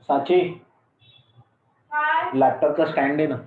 साची लैपटॉप का स्टैंड है ना।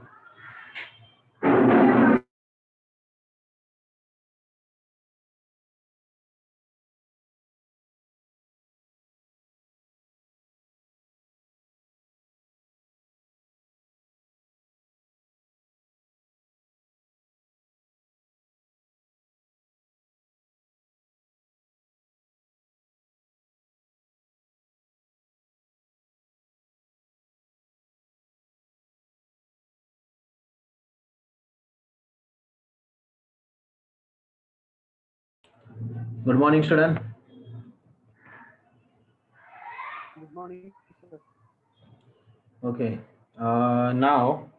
Good morning, student. Good morning, sir. Okay. Now,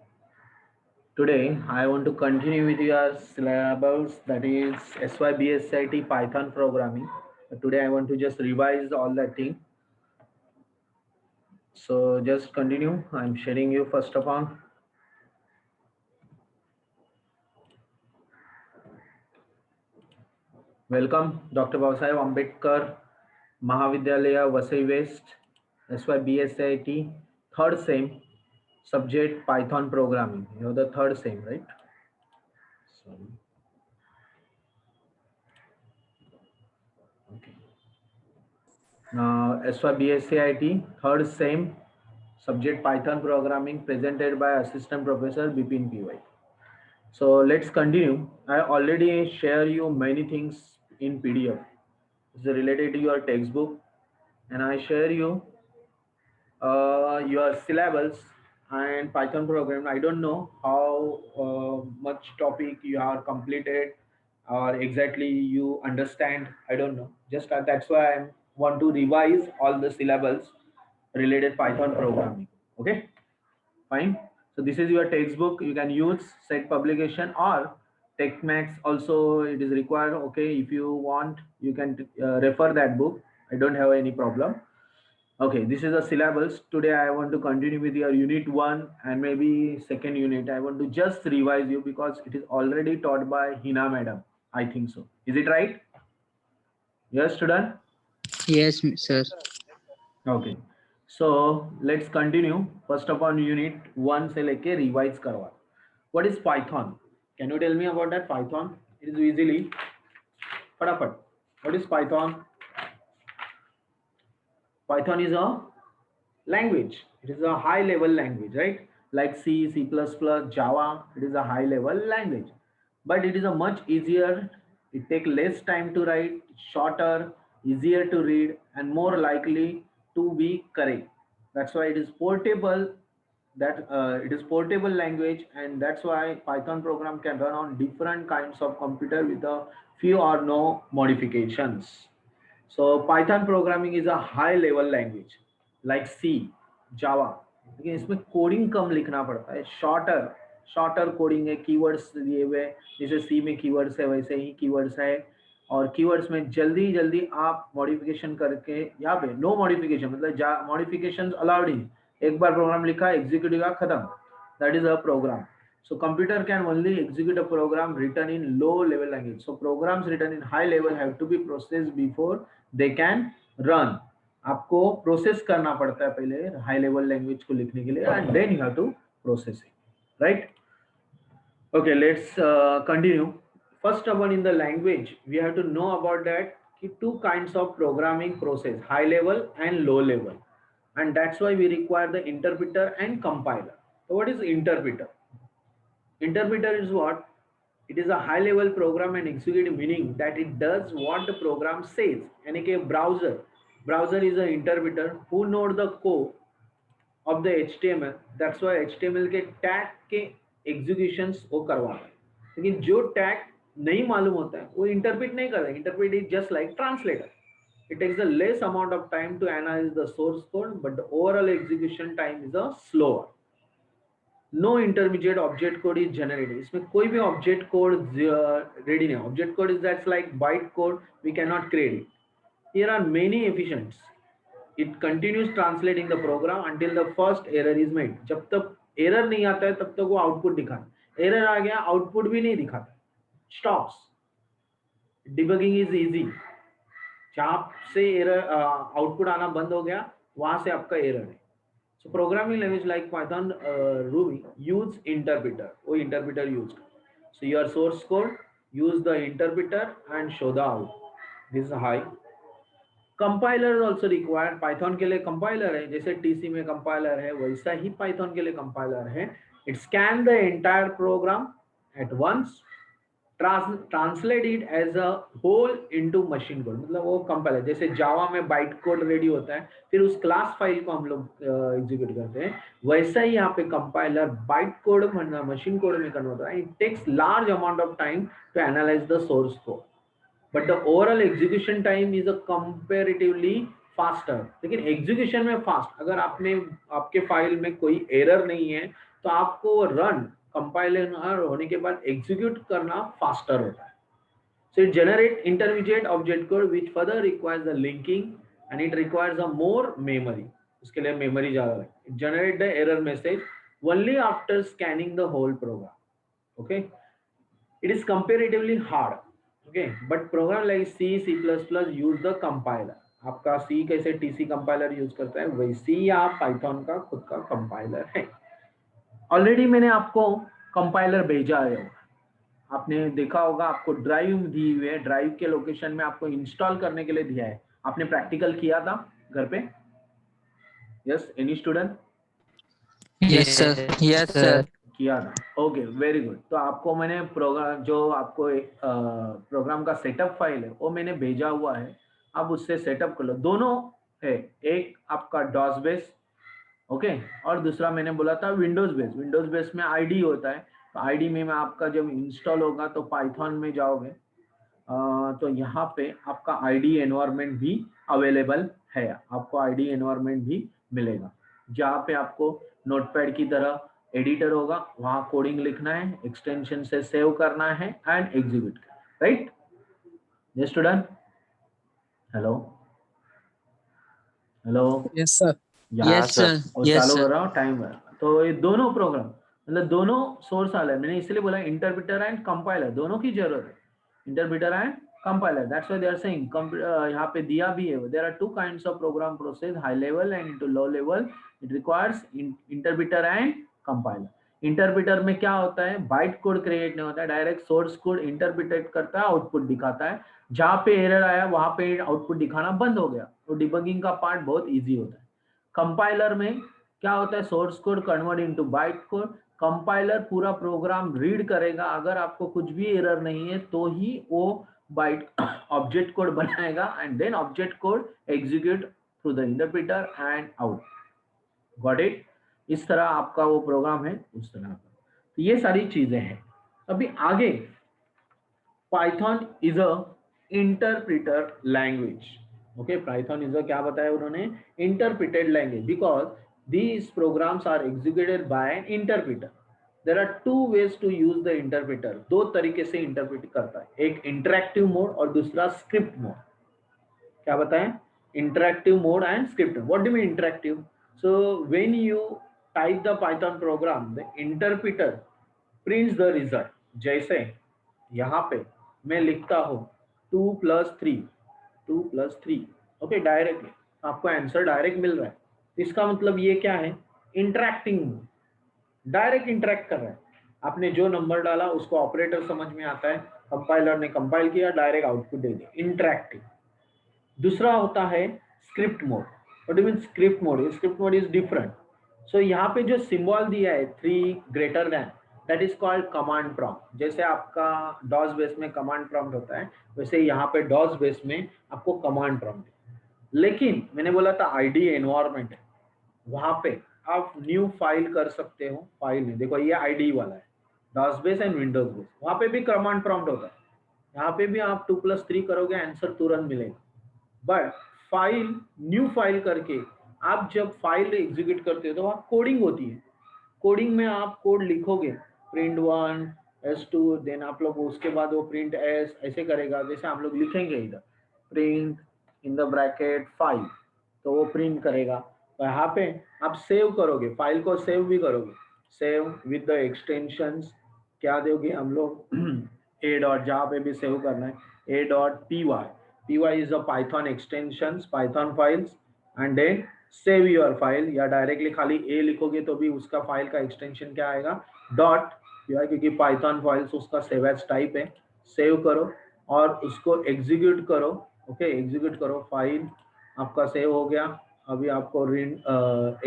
today I want to continue with your syllabus, that is SYBSIT Python programming. Today I want to just revise all that thing. So just continue. I'm sharing you first of all. Welcome, Dr. Babasaheb Ambedkar Mahavidyalaya, Vasai West, SYBSIT, third same, subject Python programming. You're the third same, right? Sorry. Okay. Now, SYBSIT, third same, subject Python programming, presented by Assistant Professor Bipin PY. So let's continue. I already share you many things in PDF. It's related to your textbook, and I share you your syllabus and Python program. I don't know how much topic you are completed or exactly you understand. I don't know. Just that's why I want to revise all the syllabus related Python programming. Okay, fine. So this is your textbook. You can use set publication or TechMax also it is required. Okay, if you want, you can refer that book. I don't have any problem. Okay, this is the syllabus. Today I want to continue with your unit 1 and maybe second unit. I want to just revise you because it is already taught by Hina madam. I think so. Is it right? Yes, student? Yes, sir. Okay. So let's continue. First of all, unit 1 से लेके revise करवा. What is Python? Can you tell me about that Python? It is easily. फटाफट. What is Python? Python is a language. It is a high level language, right? Like C, C++, Java. It is a high level language, but it is a much easier. It take less time to write, shorter, easier to read, and more likely to be correct. That's why it is portable. That it is portable language, and that's why Python program can run on different kinds of computer with a few or no modifications. So Python programming is a high level language like C, Java. लेकिन इसमें coding कम लिखना पड़ता है, shorter shorter coding है, keywords दिए हुए, जैसे सी में कीवर्ड्स है वैसे ही कीवर्ड्स है, और कीवर्ड्स में जल्दी जल्दी आप मॉडिफिकेशन करके, यहाँ पे नो मॉडिफिकेशन मतलब मॉडिफिकेशन अलाउड ही, एक बार प्रोग्राम लिखा एग्जीक्यूट किया खत्म, that is a program. So computer can only execute a program written in low level language. So programs written in high level have to be processed before they can run. आपको process करना पड़ता है पहले high level language को लिखने के लिए, and then you have to process it, right? Okay, let's continue. First of all, in the language, we have to know about that two kinds of programming process, high level and low level. And that's why we require the interpreter and compiler. So what is interpreter? Interpreter is what? It is a high level program and executive, meaning that it does what the program says. यानी कि browser is an interpreter who knows the code of the HTML. That's why HTML के tag के executions वो करवाता है. लेकिन जो tag नहीं मालूम होता है वो इंटरप्रेट नहीं करता. Interpret is just like translator. It takes a less amount of time to analyze the source code, but the overall execution time is a slower. No intermediate object code is generated. इसमें कोई भी object code ready नहीं. Object code is that's like byte code. We cannot create it. Here are many efficients. It continues translating the program until the first error is made. जब तक error नहीं आता है तब तक वो output दिखाता है. Error आ गया output भी नहीं दिखाता. Stops. Debugging is easy. जहाँ से error output आना बंद हो गया वहां से आपका error है. So programming language like Python, Ruby use interpreter. वो interpreter use. So your source code use the interpreter and show the output. This is high. Compiler also required. Python के लिए कंपाइलर है, जैसे टीसी में compiler है वैसा ही Python के लिए कंपाइलर है. It scan the entire program at once, translate it as a whole into machine code. मतलब वो कंपाइलर जैसे जावा में बाइट कोड रेडी होता है फिर उस क्लास फाइल को हम लोग एग्जीक्यूट करते हैं, वैसा ही यहाँ पे compiler byte code machine code में कन्वर्ट होता है. It takes large amount of time to analyse the source code, but the overall execution time is a comparatively faster. लेकिन execution में fast. अगर आपके फाइल में कोई एरर नहीं है तो आपको रन कंपाइलर होने के बाद एग्जीक्यूट करना फास्टर होता है. So it generates intermediate object code which further requires the linking and it requires a more memory. उसके लिए मेमोरी ज्यादा लगती है. It generates the error message only after scanning the whole program. Okay, it is comparatively hard. Okay, but program like C, C plus plus use the compiler. आपका C कैसे TC compiler use करता है वैसे ही आप Python का खुद का compiler है. ऑलरेडी मैंने आपको कंपाइलर भेजा है, आपने देखा होगा. आपको ड्राइव दी हुई है, ड्राइव के लोकेशन में आपको इंस्टॉल करने के लिए दिया है. आपने प्रैक्टिकल किया था घर पे? Yes, any student? Yes, sir. Yes, sir. किया था. Okay, very good. तो आपको मैंने प्रोग्राम जो आपको प्रोग्राम का सेटअप फाइल है वो मैंने भेजा हुआ है. आप उससे सेटअप कर लो. दोनों है, एक आपका डॉस बेस, ओके, और दूसरा मैंने बोला था विंडोज बेस. विंडोज बेस में आईडी होता है, तो आईडी में आपका जब इंस्टॉल होगा तो पाइथन में जाओगे तो यहाँ पे आपका आईडी एनवायरनमेंट भी अवेलेबल है. आपको आईडी एनवायरनमेंट भी मिलेगा जहाँ पे आपको नोटपैड की तरह एडिटर होगा, वहां कोडिंग लिखना है, एक्सटेंशन से सेव करना है एंड एग्जीक्यूट करना है. Right? Yes student? Hello, hello Yes, sir. या Yes, sir. और Yes, चालू sir. कर रहा हूँ टाइम है। तो ये दोनों प्रोग्राम मतलब दोनों सोर्स वाले, मैंने इसलिए बोला इंटरप्रिटर एंड कंपाइलर दोनों की जरूरत है, interpreter and compiler. That's why they are saying यहाँ पे दिया भी है, there are two kinds of program process, high level and into low level. It requires interpreter and compiler. Interpreter में क्या होता है, बाइट कोड क्रिएट नहीं होता है, डायरेक्ट सोर्स कोड इंटरप्रिटेट करता है, आउटपुट दिखाता है। जहाँ पे एरर आया वहां पे आउटपुट दिखाना बंद हो गया, तो डिबगिंग का पार्ट बहुत इजी होता है। कंपाइलर में क्या होता है, source code convert into byte code. Compiler पूरा प्रोग्राम रीड करेगा, अगर आपको कुछ भी एरर नहीं है तो ही वो बाइट ऑब्जेक्ट कोड बनाएगा and then object code execute through the interpreter and out. Got it? इस तरह आपका वो प्रोग्राम है उस तरह का। तो ये सारी चीजें हैं। अभी आगे, Python is a interpreter language. Okay, Python is a क्या बताया उन्होंने, interpreted language, because these programs are executed by an interpreter. There are two ways to use the interpreter. दो तरीके से इंटरप्रेट करता है, एक इंटरेक्टिव मोड और दूसरा स्क्रिप्ट मोड। क्या बताएं, interactive mode and script. What do mean interactive? So when you type the Python programme, the interpreter prints the result. जैसे यहाँ पे मैं लिखता हूँ 2+3, 2+3, ओके, डायरेक्टली आपको आंसर डायरेक्ट मिल रहा है। इसका मतलब ये क्या है, इंटरेक्टिंग मोड, डायरेक्ट इंटरेक्ट कर रहा है। आपने जो नंबर डाला उसको ऑपरेटर समझ में आता है, कंपाइलर ने कंपाइल किया, डायरेक्ट आउटपुट दे दिया, इंटरेक्टिव। दूसरा होता है script mode. What do mean script mode? Script mode is different. So यहाँ पे जो सिंबल दिया है 3 greater than, that is called command prompt. जैसे आपका डॉस बेस में कमांड प्रॉम्प्ट होता है, वैसे यहाँ पे डॉस बेस में आपको कमांड प्रॉम्प्ट है। लेकिन मैंने बोला था आईडी एनवायरनमेंट है, वहां पे आप न्यू फाइल कर सकते हो। फाइल नहीं, देखो ये आईडी वाला है, DOS base and Windows base, वहां पे भी कमांड प्रॉम्प्ट होता है। यहाँ पे भी आप 2+3 करोगे, आंसर तुरंत मिलेगा। बट फाइल, न्यू फाइल करके आप जब फाइल एग्जीक्यूट करते हो तो वहाँ कोडिंग होती है। कोडिंग में आप कोड लिखोगे, print1 s2, देन आप लोग उसके बाद वो प्रिंट एस ऐसे करेगा, जैसे हम लोग लिखेंगे इधर प्रिंट इन द ब्रैकेट 5, तो वो प्रिंट करेगा। तो यहाँ पे आप सेव करोगे, फाइल को सेव भी करोगे, सेव विद द एक्सटेंशंस। क्या दोगे हम लोग ए डॉट, जहाँ पे भी सेव करना है, a.py, py is a python extensions, python files, and then save your file, या डायरेक्टली खाली ए लिखोगे तो भी उसका फाइल का एक्सटेंशन क्या आएगा, डॉट पी, क्योंकि पाइथन फाइल्स उसका सेव एज टाइप है। सेव करो और उसको एग्जीक्यूट करो। ओके, एग्जीक्यूट करो, फाइल आपका सेव हो गया। अभी आपको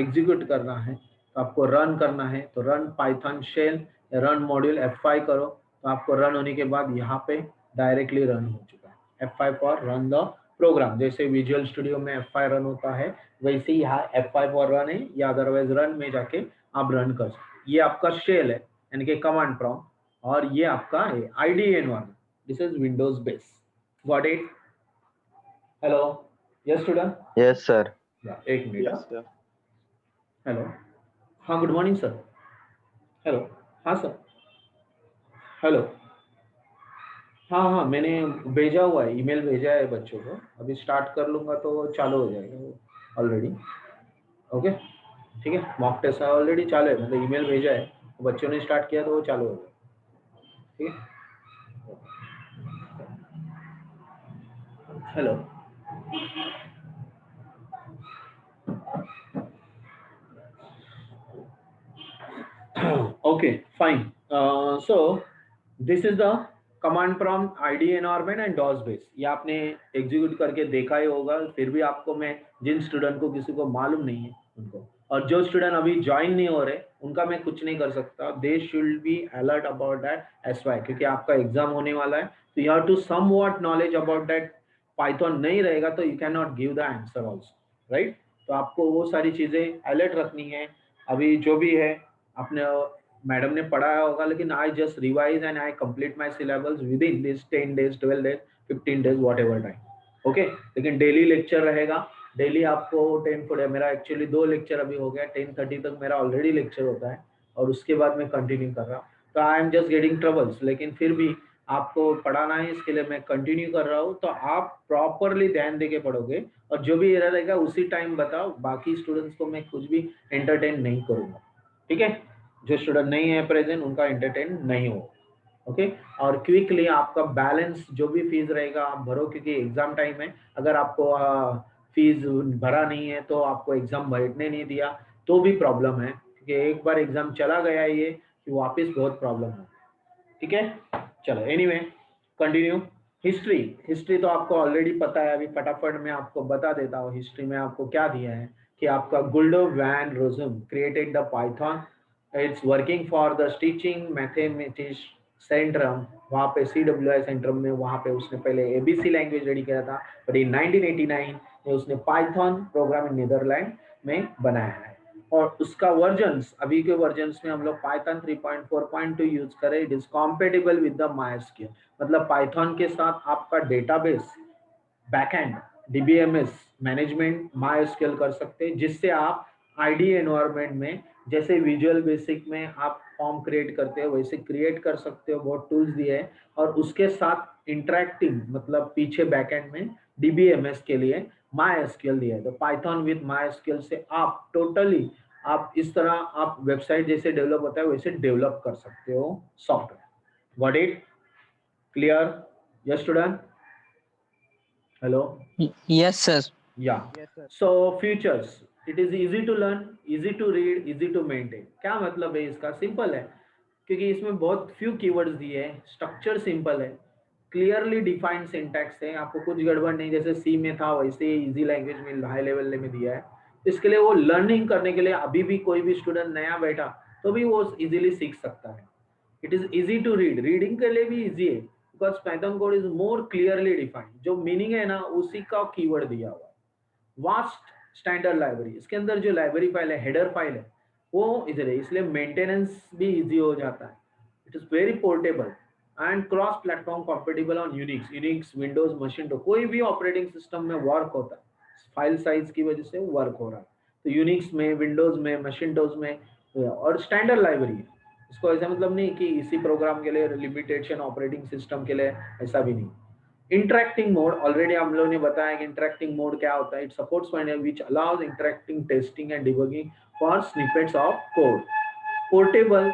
एग्जीक्यूट करना है, तो आपको रन करना है, तो run Python shell, run module F5 करो, तो आपको रन होने के बाद यहाँ पे डायरेक्टली रन हो चुका है। F5 for run the program, जैसे विजुअल स्टूडियो में F5 रन होता है, वैसे ही यहाँ F5 फॉर रन है, या अदरवाइज रन में जाके आप रन कर सकते। ये आपका शेल है, यानी कि कमांड प्रॉम्प्ट, और ये आपका है ID environment. This is Windows base. Got it? Hello, yes student? Yes, sir. एक मिनट। Yes, sir. हेलो, हाँ, गुड मॉर्निंग सर। हेलो, हाँ सर, हेलो, हाँ हाँ, मैंने भेजा हुआ है, ईमेल भेजा है बच्चों को, अभी स्टार्ट कर लूँगा तो चालू हो जाएगा ऑलरेडी। ओके, ठीक है, मॉक टेस्ट ऑलरेडी चालू है, मतलब ईमेल भेजा है, बच्चों ने स्टार्ट किया तो वो चालू हो जाएगा। ठीक है, hello, okay, fine. So this is the command prompt ID environment and DOS base। ये आपने एग्जीक्यूट करके देखा ही होगा, फिर भी आपको मैं, जिन स्टूडेंट को किसी को मालूम नहीं है उनको, और जो स्टूडेंट अभी ज्वाइन नहीं हो रहे उनका मैं कुछ नहीं कर सकता। They should be alert about that S Y, क्योंकि आपका एग्जाम होने वाला है, तो you have to somewhat knowledge about that. Python नहीं रहेगा तो you can not give the answer also, right? तो आपको वो सारी चीजें अलर्ट रखनी है। अभी जो भी है आपने मैडम ने पढ़ाया होगा, लेकिन I just revise and I complete my syllabus with in this 10 days, 12 days, 15 days, what ever time. Okay, लेकिन डेली लेक्चर रहेगा। डेली आपको 10 फोर, मेरा एक्चुअली 2 लेक्चर अभी हो गया, 10:30 तक मेरा ऑलरेडी लेक्चर होता है, और उसके बाद मैं कंटिन्यू कर रहा हूँ। तो I am just getting troubles, लेकिन फिर भी आपको पढ़ाना है, इसके लिए मैं कंटिन्यू कर रहा हूँ, तो आप प्रॉपरली ध्यान देके पढ़ोगे और जो भी एरर रहेगा उसी टाइम बताओ, बाकी स्टूडेंट्स को मैं कुछ भी एंटरटेन नहीं करूँगा, ठीक है। जो स्टूडेंट नहीं है प्रेजेंट उनका एंटरटेन नहीं हो, ओके। और क्विकली आपका बैलेंस जो भी फीस रहेगा आप भरो, क्योंकि एग्जाम टाइम है। अगर आपको फीस भरा नहीं है तो आपको एग्जाम बैठने नहीं दिया तो भी प्रॉब्लम है, क्योंकि एक बार एग्जाम चला गया ये कि वापस बहुत प्रॉब्लम हो, ठीक है। चलो एनीवे कंटिन्यू। हिस्ट्री, हिस्ट्री तो आपको ऑलरेडी पता है, अभी फटाफट मैं आपको बता देता हूँ हिस्ट्री में आपको क्या दिया है कि आपका Guido van Rossum created the Python, it's working for the stitching mathematics centrum. वहाँ पे CWI सेंट्रम में वहाँ पे उसने पहले ABC लैंग्वेज रेडी किया था, बट इन 1989 में उसने पाइथन प्रोग्राम नीदरलैंड में बनाया है। और उसका वर्जन्स, अभी के वर्जन्स में हम लोग पाइथन 3.4.2 यूज करें। It is compatible with the MySQL, मतलब पाइथन के साथ आपका database backend DBMS management MySQL कर सकते हैं, जिससे आप IDE एनवायरनमेंट में जैसे विजुअल बेसिक में आप फॉर्म क्रिएट करते हो वैसे क्रिएट कर सकते हो, बहुत टूल्स दिए हैं। और उसके साथ इंटरेक्टिंग, मतलब पीछे बैकएंड में DBMS के लिए MySQL दिया है। तो पाइथन विद MySQL से आप टोटली आप इस तरह आप वेबसाइट जैसे डेवलप होता है वैसे डेवलप कर सकते हो software. Got it? Clear? Yes student? Hello? Yes, sir. Yeah. Yes, sir. So features, it is easy to learn, easy to read, easy to maintain। क्या मतलब है इसका? सिंपल है, क्योंकि इसमें बहुत फ्यू कीवर्ड्स दिए हैं, स्ट्रक्चर सिंपल है, क्लियरली डिफाइंड सिंटैक्स है, आपको कुछ गड़बड़ नहीं, जैसे सी में था वैसे इजी लैंग्वेज में हाई लेवल में दिया है। इसके लिए वो लर्निंग करने के लिए अभी भी कोई भी स्टूडेंट नया बैठा तो भी वो इजीली सीख सकता है। It is easy to read, reading के लिए भी इजी है, because Python code is more clearly defined, जो मीनिंग है ना उसी का कीवर्ड दिया हुआ है। वास्ट स्टैंडर्ड लाइब्रेरी, इसके अंदर जो लाइब्रेरी फाइल है, हेडर फाइल है, वो इधर है, इसलिए मेंटेनेंस भी इजी हो जाता है। It is very portable and cross platform compatible on Unix, Windows machine, तो कोई भी ऑपरेटिंग सिस्टम में वर्क होता है, फाइल साइज की वजह से वर्क हो रहा है। तो यूनिक्स में, विंडोज में, मशीनटोज में, और स्टैंडर्ड लाइब्रेरी है। इसको ऐसा मतलब नहीं कि इसी प्रोग्राम के लिए लिमिटेशन ऑपरेटिंग सिस्टम के लिए, ऐसा भी नहीं। इंटरेक्टिंग मोड, ऑलरेडी हम लोगों ने बताया कि इंटरेक्टिंग मोड क्या होता है। It supports final which allows interacting testing and debugging for snippets of code. Portable,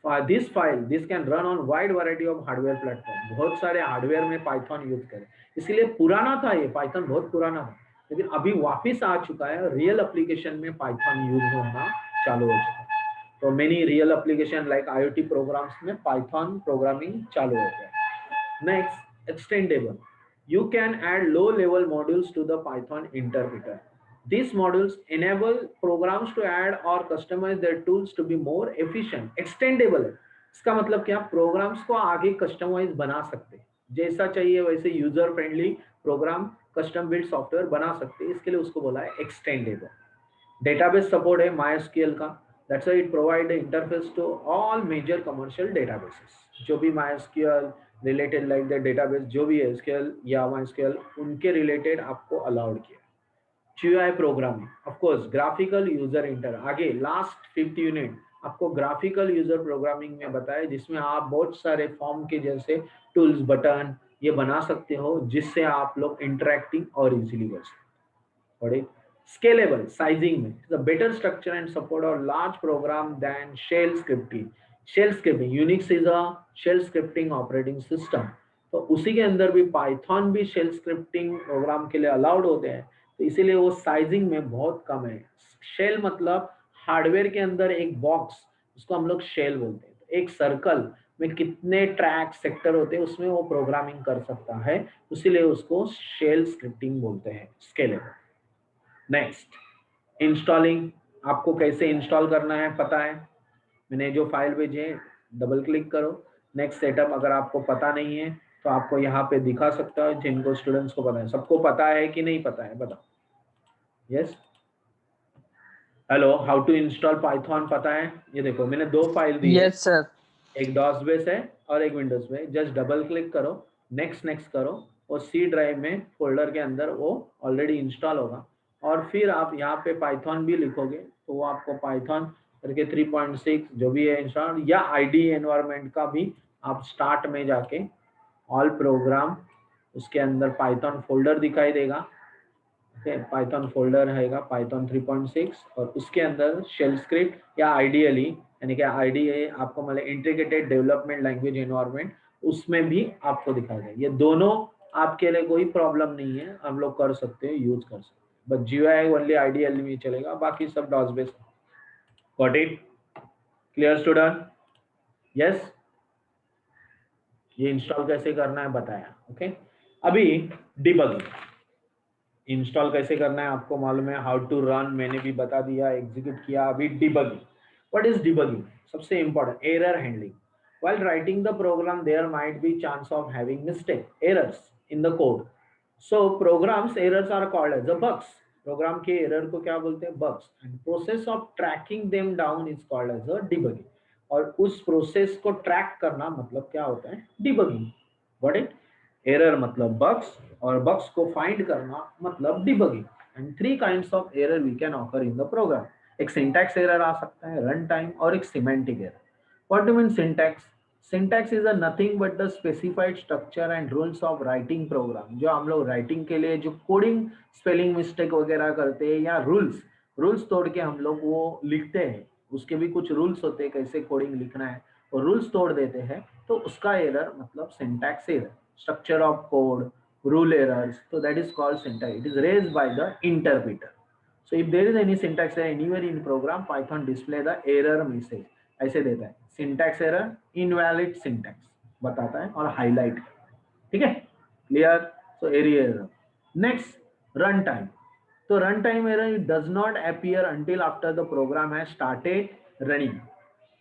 for this file this can run on wide variety of hardware platform, बहुत सारे हार्डवेयर में पाइथन यूज करें। इसीलिए पुराना था ये पाइथन, बहुत पुराना था, लेकिन अभी वापस आ चुका है, रियल एप्लीकेशन में पाइथन यूज होना चालू हो चुका है। तो many real application like IoT programs में पाइथन प्रोग्रामिंग चालू हो गया। Next, extendable, you can add low level modules to the Python interpreter. These modules enable programs to add or customize their tools to be more efficient। extendable है, इसका मतलब क्या, programmes को आगे कस्टमाइज बना सकते हैं, जैसा चाहिए वैसे user friendly program custom build software बना सकते हैं, इसके लिए उसको बोला है एक्सटेंडेबल। डेटाबेस सपोर्ट है MySQL का, that's why it provide interface to all major commercial databases. जो भी MySQL related like the database जो भी है SQL या MySQL उनके रिलेटेड आपको अलाउड किया। GUI programming, of course graphical user inter, आगे लास्ट 5th यूनिट आपको ग्राफिकल यूजर प्रोग्रामिंग में बताया, जिसमें आप बहुत सारे फॉर्म के जैसे टूल्स, बटन ये बना सकते हो, जिससे आप लोग इंटरेक्टिंग और इजीली कर सकते। Scalable, sizing में the better structure and support of large program than shell scripting। shell scripting, Unix is a shell scripting operating system, तो उसी के अंदर भी पाइथन भी शेल स्क्रिप्टिंग प्रोग्राम के लिए अलाउड होते हैं, तो इसीलिए वो साइजिंग में बहुत कम है। शेल मतलब हार्डवेयर के अंदर एक बॉक्स, उसको हम लोग शेल बोलते हैं। तो एक सर्कल में कितने ट्रैक सेक्टर होते हैं उसमें वो प्रोग्रामिंग कर सकता है, इसीलिए उसको शेल स्क्रिप्टिंग बोलते हैं, स्केलेबल। नेक्स्ट, इंस्टॉलिंग, आपको कैसे इंस्टॉल करना है पता है, मैंने जो फाइल भेजे डबल क्लिक करो। नेक्स्ट सेटअप, अगर आपको पता नहीं है तो आपको यहाँ पे दिखा सकता है, जिनको स्टूडेंट्स को पता है। सबको पता है कि नहीं पता है बताओ? Yes, hello, how to install Python पता है? ये देखो मैंने 2 फाइल दी है, Yes, sir. एक डॉस बेस है और एक विंडोज में। जस्ट डबल क्लिक करो, नेक्स्ट नेक्स्ट करो, और C ड्राइव में फोल्डर के अंदर वो ऑलरेडी इंस्टॉल होगा। और फिर आप यहाँ पे पाइथन भी लिखोगे तो वो आपको पाइथन करके 3.6 जो भी है इंस्टॉल, या IDE एनवायरनमेंट का भी आप स्टार्ट में जाके ऑल प्रोग्राम, उसके अंदर पाइथन फोल्डर दिखाई देगा। ओके, पाइथन फोल्डर रहेगा पाइथन 3.6 और उसके अंदर शेल स्क्रिप्ट या आइडियली यानी कि आईडीए आपको मतलब इंटीग्रेटेड डेवलपमेंट लैंग्वेज एनवायरनमेंट, उसमें भी आपको दिखाई देगा। ये दोनों आपके लिए कोई प्रॉब्लम नहीं है, हम लोग कर सकते हैं, यूज कर सकते हैं। बट जीयूआई ओनली आइडियली में चलेगा, बाकी सब DOS base. Got it? Clear student? Yes. ये इंस्टॉल कैसे करना है बताया। ओके, अभी डिबगिंग इंस्टॉल कैसे करना है आपको मालूम है, हाउ टू रन मैंने भी बता दिया, एग्जीक्यूट किया। अभी डिबगिंग, व्हाट इज डिबगिंग? सबसे important, error handling. while writing the program there might be chance of having mistake errors in the code, so programs errors are called as the bugs. Program के error को क्या बोलते हैं? Bugs. And process of tracking them down is called as a debugging. और उस process को track करना मतलब क्या होता है? डिबगिंग। Got it? एरर मतलब बग्स और बग्स को फाइंड करना मतलब debugging. And three kinds of error we can occur in the program. एक सिंटैक्स एरर आ सकता है, रन टाइम, और एक semantic error. What do mean syntax? Syntax is a nothing but the specified structure and rules of writing program. जो हम लोग writing के लिए जो कोडिंग स्पेलिंग मिस्टेक वगैरह करते हैं या रूल्स तोड़ के हम लोग वो लिखते हैं, उसके भी कुछ रूल्स होते हैं कैसे कोडिंग लिखना है, और रूल्स तोड़ देते हैं, तो उसका एरर मतलब syntax error. Structure of code, rule errors, so that is called syntax. It is raised by the interpreter. So if there is any syntax error anywhere in program, Python display the error message. ऐसे देता है, syntax error, invalid syntax बताता है और highlight। ठीक है, clear? So area error. Next, run time. So run time error, it does not appear until after the program has started running.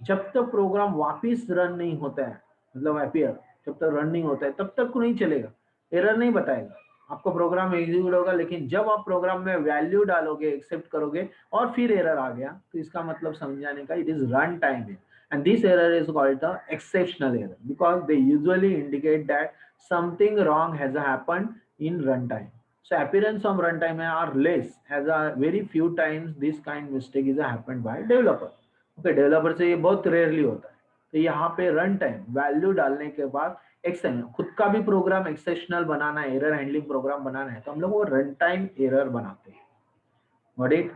जब तक प्रोग्राम वापिस रन नहीं होता है, मतलब अपीयर, जब तक रन नहीं होता है तब तक को नहीं चलेगा, एरर नहीं बताएगा। आपका प्रोग्राम एग्जीक्यूट होगा, लेकिन जब आप प्रोग्राम में वैल्यू डालोगे, एक्सेप्ट करोगे और फिर एरर आ गया, तो इसका मतलब समझाने का, इट इज रन टाइम है। And this error is called the exceptional error because they usually indicate that something wrong has happened in runtime. So appearance of runtime are less, as a very few times this kind mistake is happened by developer. Okay, developer से ये बहुत rarely होता है। तो यहाँ पे run time value डालने के बाद एक्सेप्शन, खुद का भी प्रोग्राम एक्सेप्शनल बनाना है, एरर हैंडलिंग प्रोग्राम बनाना है, तो हम लोग वो रन टाइम एरर बनाते हैं। Got it?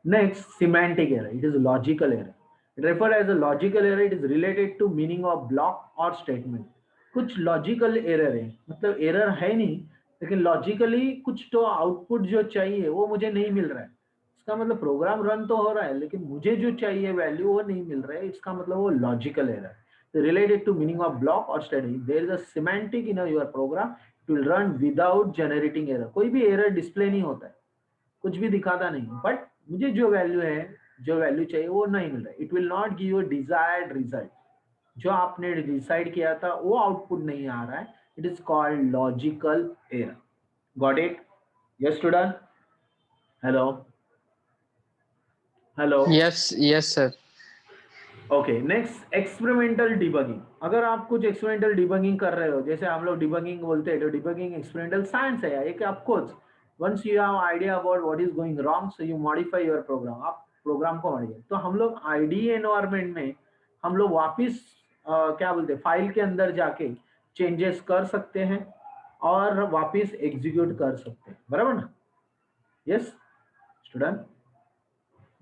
Next, semantic error. It is a logical error. It referred as a logical error. It is related to meaning of block or statement. कुछ logical error है, मतलब एरर है नहीं, लेकिन logically कुछ तो आउटपुट जो चाहिए वो मुझे नहीं मिल रहा है। इसका मतलब प्रोग्राम रन तो हो रहा है, लेकिन मुझे जो चाहिए वैल्यू वो नहीं मिल रहा है, इसका मतलब वो लॉजिकल एरर है। Related to meaning of block और statement, there is a semantic in your program, it will run without generating error. कोई भी एरर डिस्प्ले नहीं होता है, कुछ भी दिखाता नहीं, बट मुझे जो वैल्यू है, जो वैल्यू चाहिए वो नहीं मिल रहा है। It will not give you desired result. जो आपने डिसाइड किया था वो आउटपुट नहीं आ रहा है, it is called logical error. Got it? Yes student? Hello hello. Yes, sir. Okay, next, experimental debugging. अगर आप कुछ एक्सपेरिमेंटल डिबगिंग कर रहे हो, जैसे हम लोग डिबगिंग बोलते हैं, तो डिबगिंग एक्सपेरिमेंटल साइंस है एक, of course once you have idea about what is going wrong, so you modify your program. आप प्रोग्राम को मॉडिफाई, तो हम लोग आईडीई एनवायरनमेंट में हम लोग वापिस क्या बोलते हैं, फाइल के अंदर जाके चेंजेस कर सकते हैं और वापिस एग्जीक्यूट कर सकते हैं, बराबर ना? यस स्टूडेंट,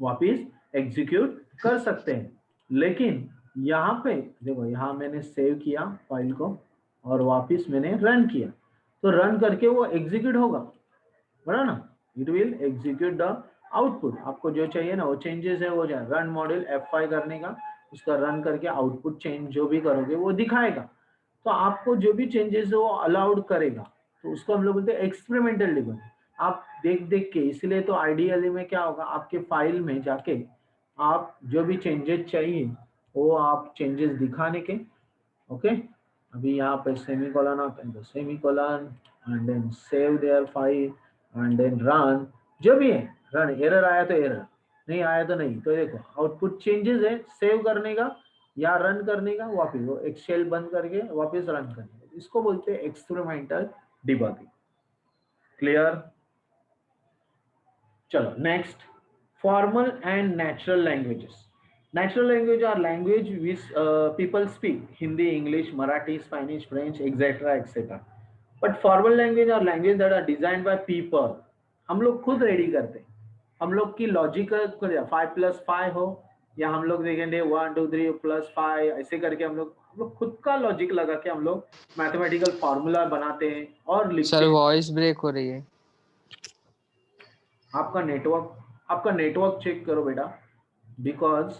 वापिस एग्जीक्यूट कर सकते हैं। लेकिन यहाँ पे देखो, यहाँ मैंने सेव किया फाइल को और वापिस मैंने रन किया, तो रन करके वो एग्जीक्यूट होगा, बराबर ना? It will execute the output. आपको जो चाहिए ना वो चेंजेस है वो जाए, रन मॉड्यूल F5 करने का, उसका रन करके आउटपुट चेंज जो भी करोगे वो दिखाएगा। तो आपको जो भी चेंजेस है वो अलाउड करेगा, तो उसको हम लोग बोलते हैं एक्सपेरिमेंटल डिबगिंग। आप देख देख के, इसलिए तो आइडियली में क्या होगा, आपके फाइल में जाके आप जो भी चेंजेस चाहिए वो आप चेंजेस दिखाने के। ओके, अभी यहाँ पे सेमीकोलन आता है, तो semicolon and then save there file and then run, जो भी है रन। एरर आया तो एरर, नहीं आया तो नहीं, तो देखो आउटपुट चेंजेस है, सेव करने का या रन करने का, वापिस वो एक्सेल बंद करके वापिस रन करने का, इसको बोलते हैं एक्सपेरिमेंटल डिबगिंग। क्लियर? चलो next, formal and natural languages. Natural language are language which people speak, Hindi, English, Marathi, Spanish, French, etc. etc. But formal language are language that are designed by people. हम लोग खुद ready करते हैं, हम लोग की logical 5+5 हो, या हम लोग देखेंगे 1 2 3 +5 ऐसे करके हम लोग खुद का लॉजिक लगा के हम लोग मैथमेटिकल फार्मूला बनाते हैं और लिखते सर हैं। वॉइस ब्रेक हो रही है। आपका नेटवर्क चेक करो बेटा, बिकॉज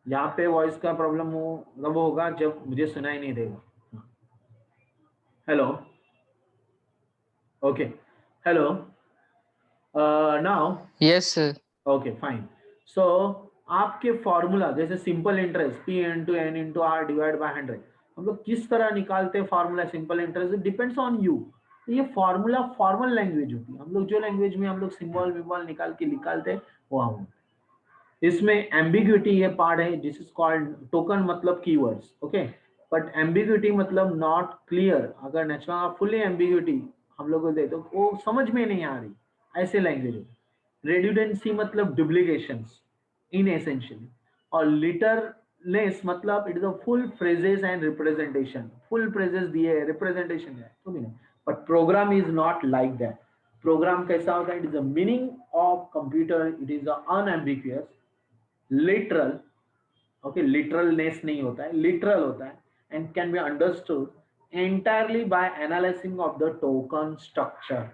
यहाँ पे वॉइस का प्रॉब्लम हो तब होगा जब मुझे सुनाई नहीं देगा। Hello, okay, hello, now, yes sir. Okay fine. So आपके फॉर्मूला जैसे simple interest P × N × R divide by 100, हम लोग किस तरह निकालते हैं formula simple interest, depends on you. ये फॉर्मूला फॉर्मल लैंग्वेज होती है, हम लोग जो लैंग्वेज में हम लोग सिंबल विम्बल निकालते हैं वो हम, इसमें एम्बिग्विटी ये पार्ट है, दिस इज कॉल्ड टोकन मतलब कीवर्ड्स, ओके। बट एम्बिग्विटी मतलब नॉट क्लियर, अगर नेचुरल फुल्ली एम्बिग्विटी हम लोग को दे तो वो समझ में नहीं आ रही, ऐसे लैंग्वेज। रेड्यूडेंसी मतलब डुप्लीकेशंस इन एसेंशियली, और लिटरलेस मतलब it is a full phrases and representation, full phrases दिए रिप्रेजेंटेशन है तो नहीं। But program is not like that. Program कैसा होता है, it is a meaning of computer, it is unambiguous, literal, okay, literalness नहीं होता है, लिटरल होता है, and can be understood entirely by analysing of the token structure,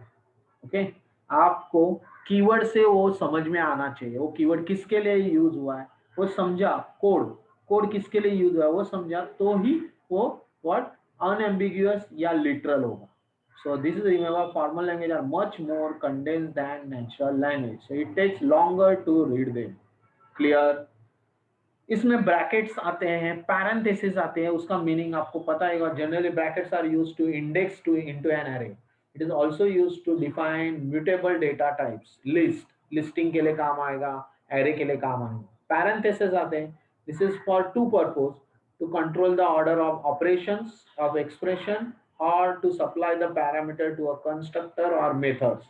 okay. आपको keyword से वो समझ में आना चाहिए, वो कीवर्ड किसके लिए यूज हुआ है वो समझा, कोड कोड किसके लिए यूज हुआ है वो समझा, तो ही वो व्हाट अनएम्बिगुअस या लिटरल होगा। So this is, remember, formal language are much more condensed than natural language, so it takes longer to read them. Clear? इसमें ब्रैकेट्स आते हैं, पैरेंथेसिस आते हैं, उसका मीनिंग आपको पता है। Generally brackets are used to index to into an array. It is also used to define mutable data types, listing के लिए काम आएगा, एरे के लिए काम आएगा। पैरेंथेसिस आते हैं, this is for two purpose, to control the order of operations of expression, और to supply the parameter to a constructor और मेथड्स।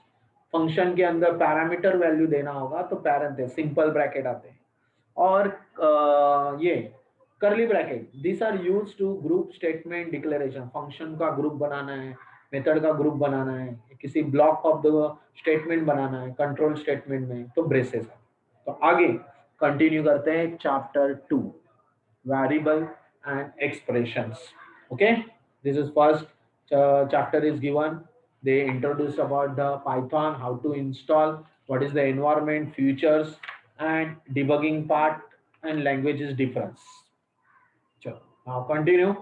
फंक्शन के अंदर पैरामीटर वैल्यू देना होगा तो पैरेंथेसिस, सिंपल ब्रैकेट आते हैं। और ये curly bracket, this are used to group statement declaration, function का ग्रुप बनाना है, मेथड का ग्रुप बनाना है, किसी ब्लॉक ऑफ द स्टेटमेंट बनाना है कंट्रोल स्टेटमेंट में, तो ब्रेसेस है। तो आगे कंटिन्यू करते हैं chapter 2, variable and expressions, okay. This is first chapter is given, they introduce about the Python, how to install, what is the environment, features, and debugging part, and languages difference. Chalo, now continue.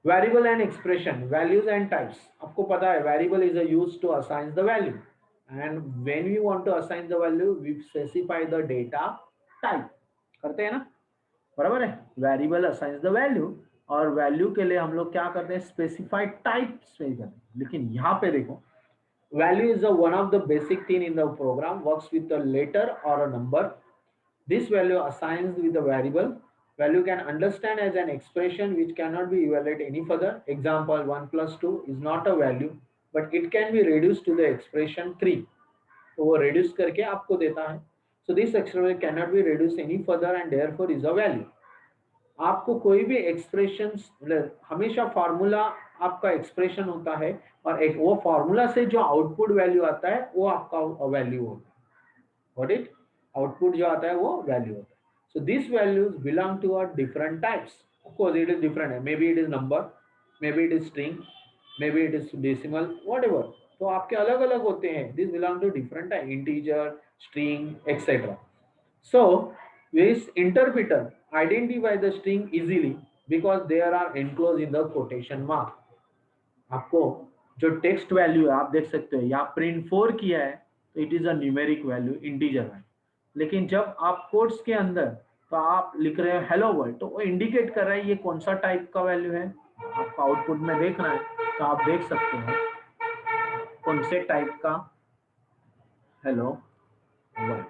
Variable and expression, values and types। आपको पता है variable is a used to assign the value, and when we want to assign the value we specify the data type, करते हैं ना, बराबर है। Variable assigns the value, और value के लिए हम लोग क्या करते हैं, स्पेसिफाइड टाइप स्पेसिफाई करते हैं। लेकिन यहाँ पे देखो, value is one of the basic thing in the program, works with a letter और a number. This value assigns with the variable, value can understand as an expression which cannot be evaluated any further. Example 1+2 is not a value, but it can be reduced to the expression 3, तो वो reduce करके आपको देता है। So this expression cannot be reduced any further and therefore is a value। आपको कोई भी expression, हमेशा फार्मूला आपका एक्सप्रेशन होता है, और एक वो फार्मूला से जो आउटपुट वैल्यू आता है वो आपका वैल्यू होता है। व्हाट इट, आउटपुट जो आता है वो वैल्यू होता है। So this values belong to a different types, of course it is different है, maybe it is number, maybe it is string, maybe it is decimal, whatever, तो आपके अलग अलग होते हैं। This belong to different type, integer, string etcetera. So this interpreter identify the string easily because there are enclosed in the quotation mark। आपको जो text value है आप देख सकते हो, या प्रिंट 4 किया है तो it is a numeric value, integer value. लेकिन जब आप कोट्स के अंदर तो आप लिख रहे हो हेलो वर्ल्ड, तो वो इंडिकेट कर रहा है ये कौन सा टाइप का वैल्यू है। आपको आउटपुट में देखना है तो आप देख सकते हो कौन से टाइप का hello world,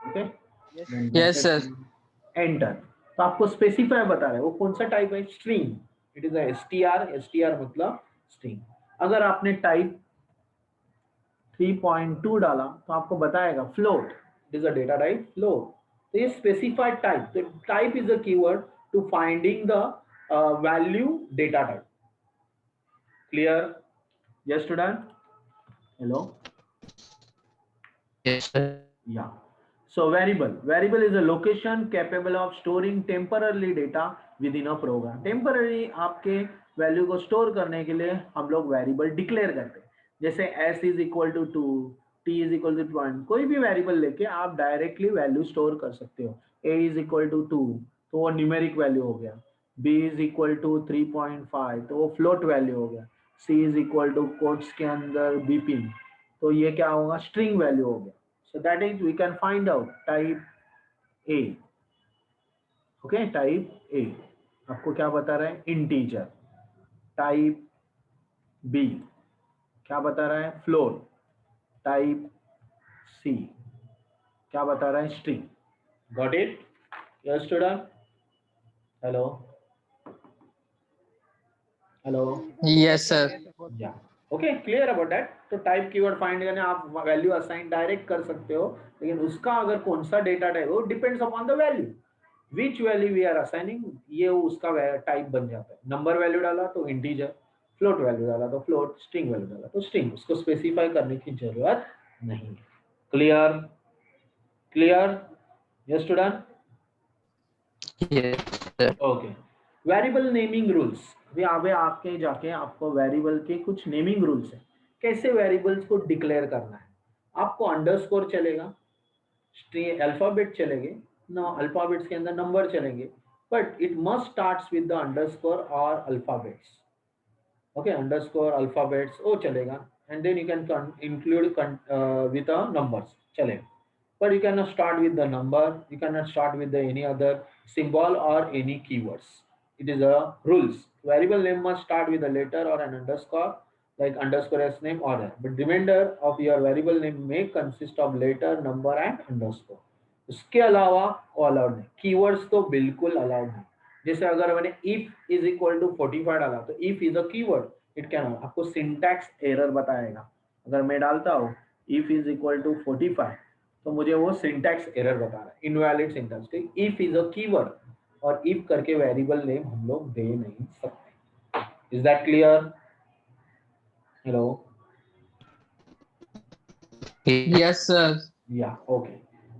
okay. Yes, Then yes bracket sir. Enter, तो आपको स्पेसिफाई बता रहे हैं वो कौन सा टाइप है, स्ट्रिंग। इट इज एसटीआर मतलब स्ट्रिंग। अगर आपने टाइप 3.2 डाला तो आपको बताएगा float, is a data type float. तो ये स्पेसिफाइड टाइप, तो type is a keyword to finding the value data type. Clear? Yes student. Hello. Yes, sir. Yeah. So variable is a location capable of storing temporarily data within a program. Temporary आपके value को store करने के लिए हम लोग variable declare करते हैं. जैसे s is equal to 2, t is equal to 1, कोई भी वेरिएबल लेके आप डायरेक्टली वैल्यू स्टोर कर सकते हो. a इज इक्वल टू 2 तो वो न्यूमेरिक वैल्यू हो गया. b इज इक्वल टू 3.5 तो वो फ्लोट वैल्यू हो गया. c is equal to quotes के अंदर bp तो ये क्या होगा, स्ट्रिंग वैल्यू हो गया. So that is we can find out type A. Okay, type A. आपको क्या बता रहा है, इंटीजर. टाइप B क्या बता रहा है, फ्लोट. टाइप C क्या बता रहा है, string. Got it? Yes student. Hello. Hello. Yes, sir. या ओके, क्लियर अबाउट दैट. तो टाइप कीवर्ड फाइंड करने आप वैल्यू असाइन डायरेक्ट कर सकते हो, लेकिन उसका अगर कौन सा डेटा टाइप हो depends upon the value. Which value we are assigning, ये उसका टाइप बन जाता है. नंबर वैल्यू डाला तो इंटीजर, फ्लोट वैल्यू डाला तो फ्लोट, स्ट्रिंग वैल्यू डाला तो स्ट्रिंग. उसको स्पेसिफाई करने की जरूरत नहीं है. Clear? Clear? Yes student. Yes, sir. Okay. Variable naming rules. अभी आगे आके जाके आपको वेरिएबल के कुछ नेमिंग रूल्स है, कैसे वेरिएबल्स को डिक्लेयर करना है. आपको अंडरस्कोर चलेगा, स्ट्रिंग अल्फाबेट चलेंगे ना, अल्फाबेट्स के अंदर नंबर चलेंगे, but it must starts with the underscore और अल्फाबेट्स. ओके, अंडरस्कोर अल्फाबेट्स वो चलेगा, and then you can include with the numbers चलेगा. But you cannot start with the number, you cannot start with the any other symbol or any keywords. It is a rules. Variable name must start with a letter or an underscore, like underscore s name or that. But remainder of your variable name may consist of letter, number and underscore. उसके अलावा वो allowed नहीं. Keywords तो बिल्कुल allowed नहीं. जैसे अगर मैंने if is equal to 45 डाला तो if is a keyword, it can आपको सिंटैक्स एरर बताएगा. अगर मैं डालता हूँ if is equal to 45 तो मुझे वो सिंटैक्स एरर बता रहा है, invalid syntax. If is a keyword और इफ करके वेरिएबल नेम हम लोग दे नहीं सकते. Is that clear? Hello. Yes, sir. या okay.